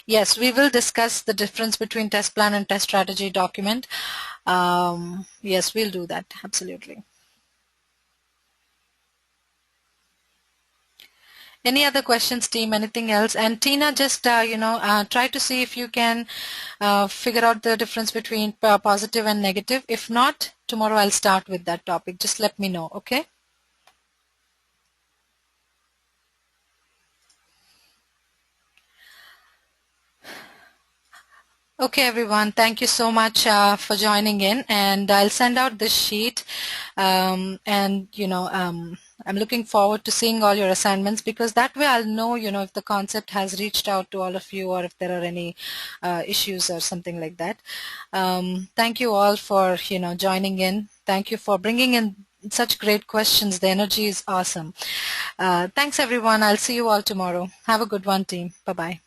Yes, we will discuss the difference between test plan and test strategy document. Yes, we'll do that. Absolutely. Any other questions, team? Anything else? And Tina, just try to see if you can figure out the difference between positive and negative. If not, tomorrow I'll start with that topic. Just let me know, okay? Okay, everyone. Thank you so much for joining in, and I'll send out this sheet. I'm looking forward to seeing all your assignments, because that way I'll know, if the concept has reached out to all of you or if there are any issues or something like that. Thank you all for, joining in. Thank you for bringing in such great questions. The energy is awesome. Thanks, everyone. I'll see you all tomorrow. Have a good one, team. Bye-bye.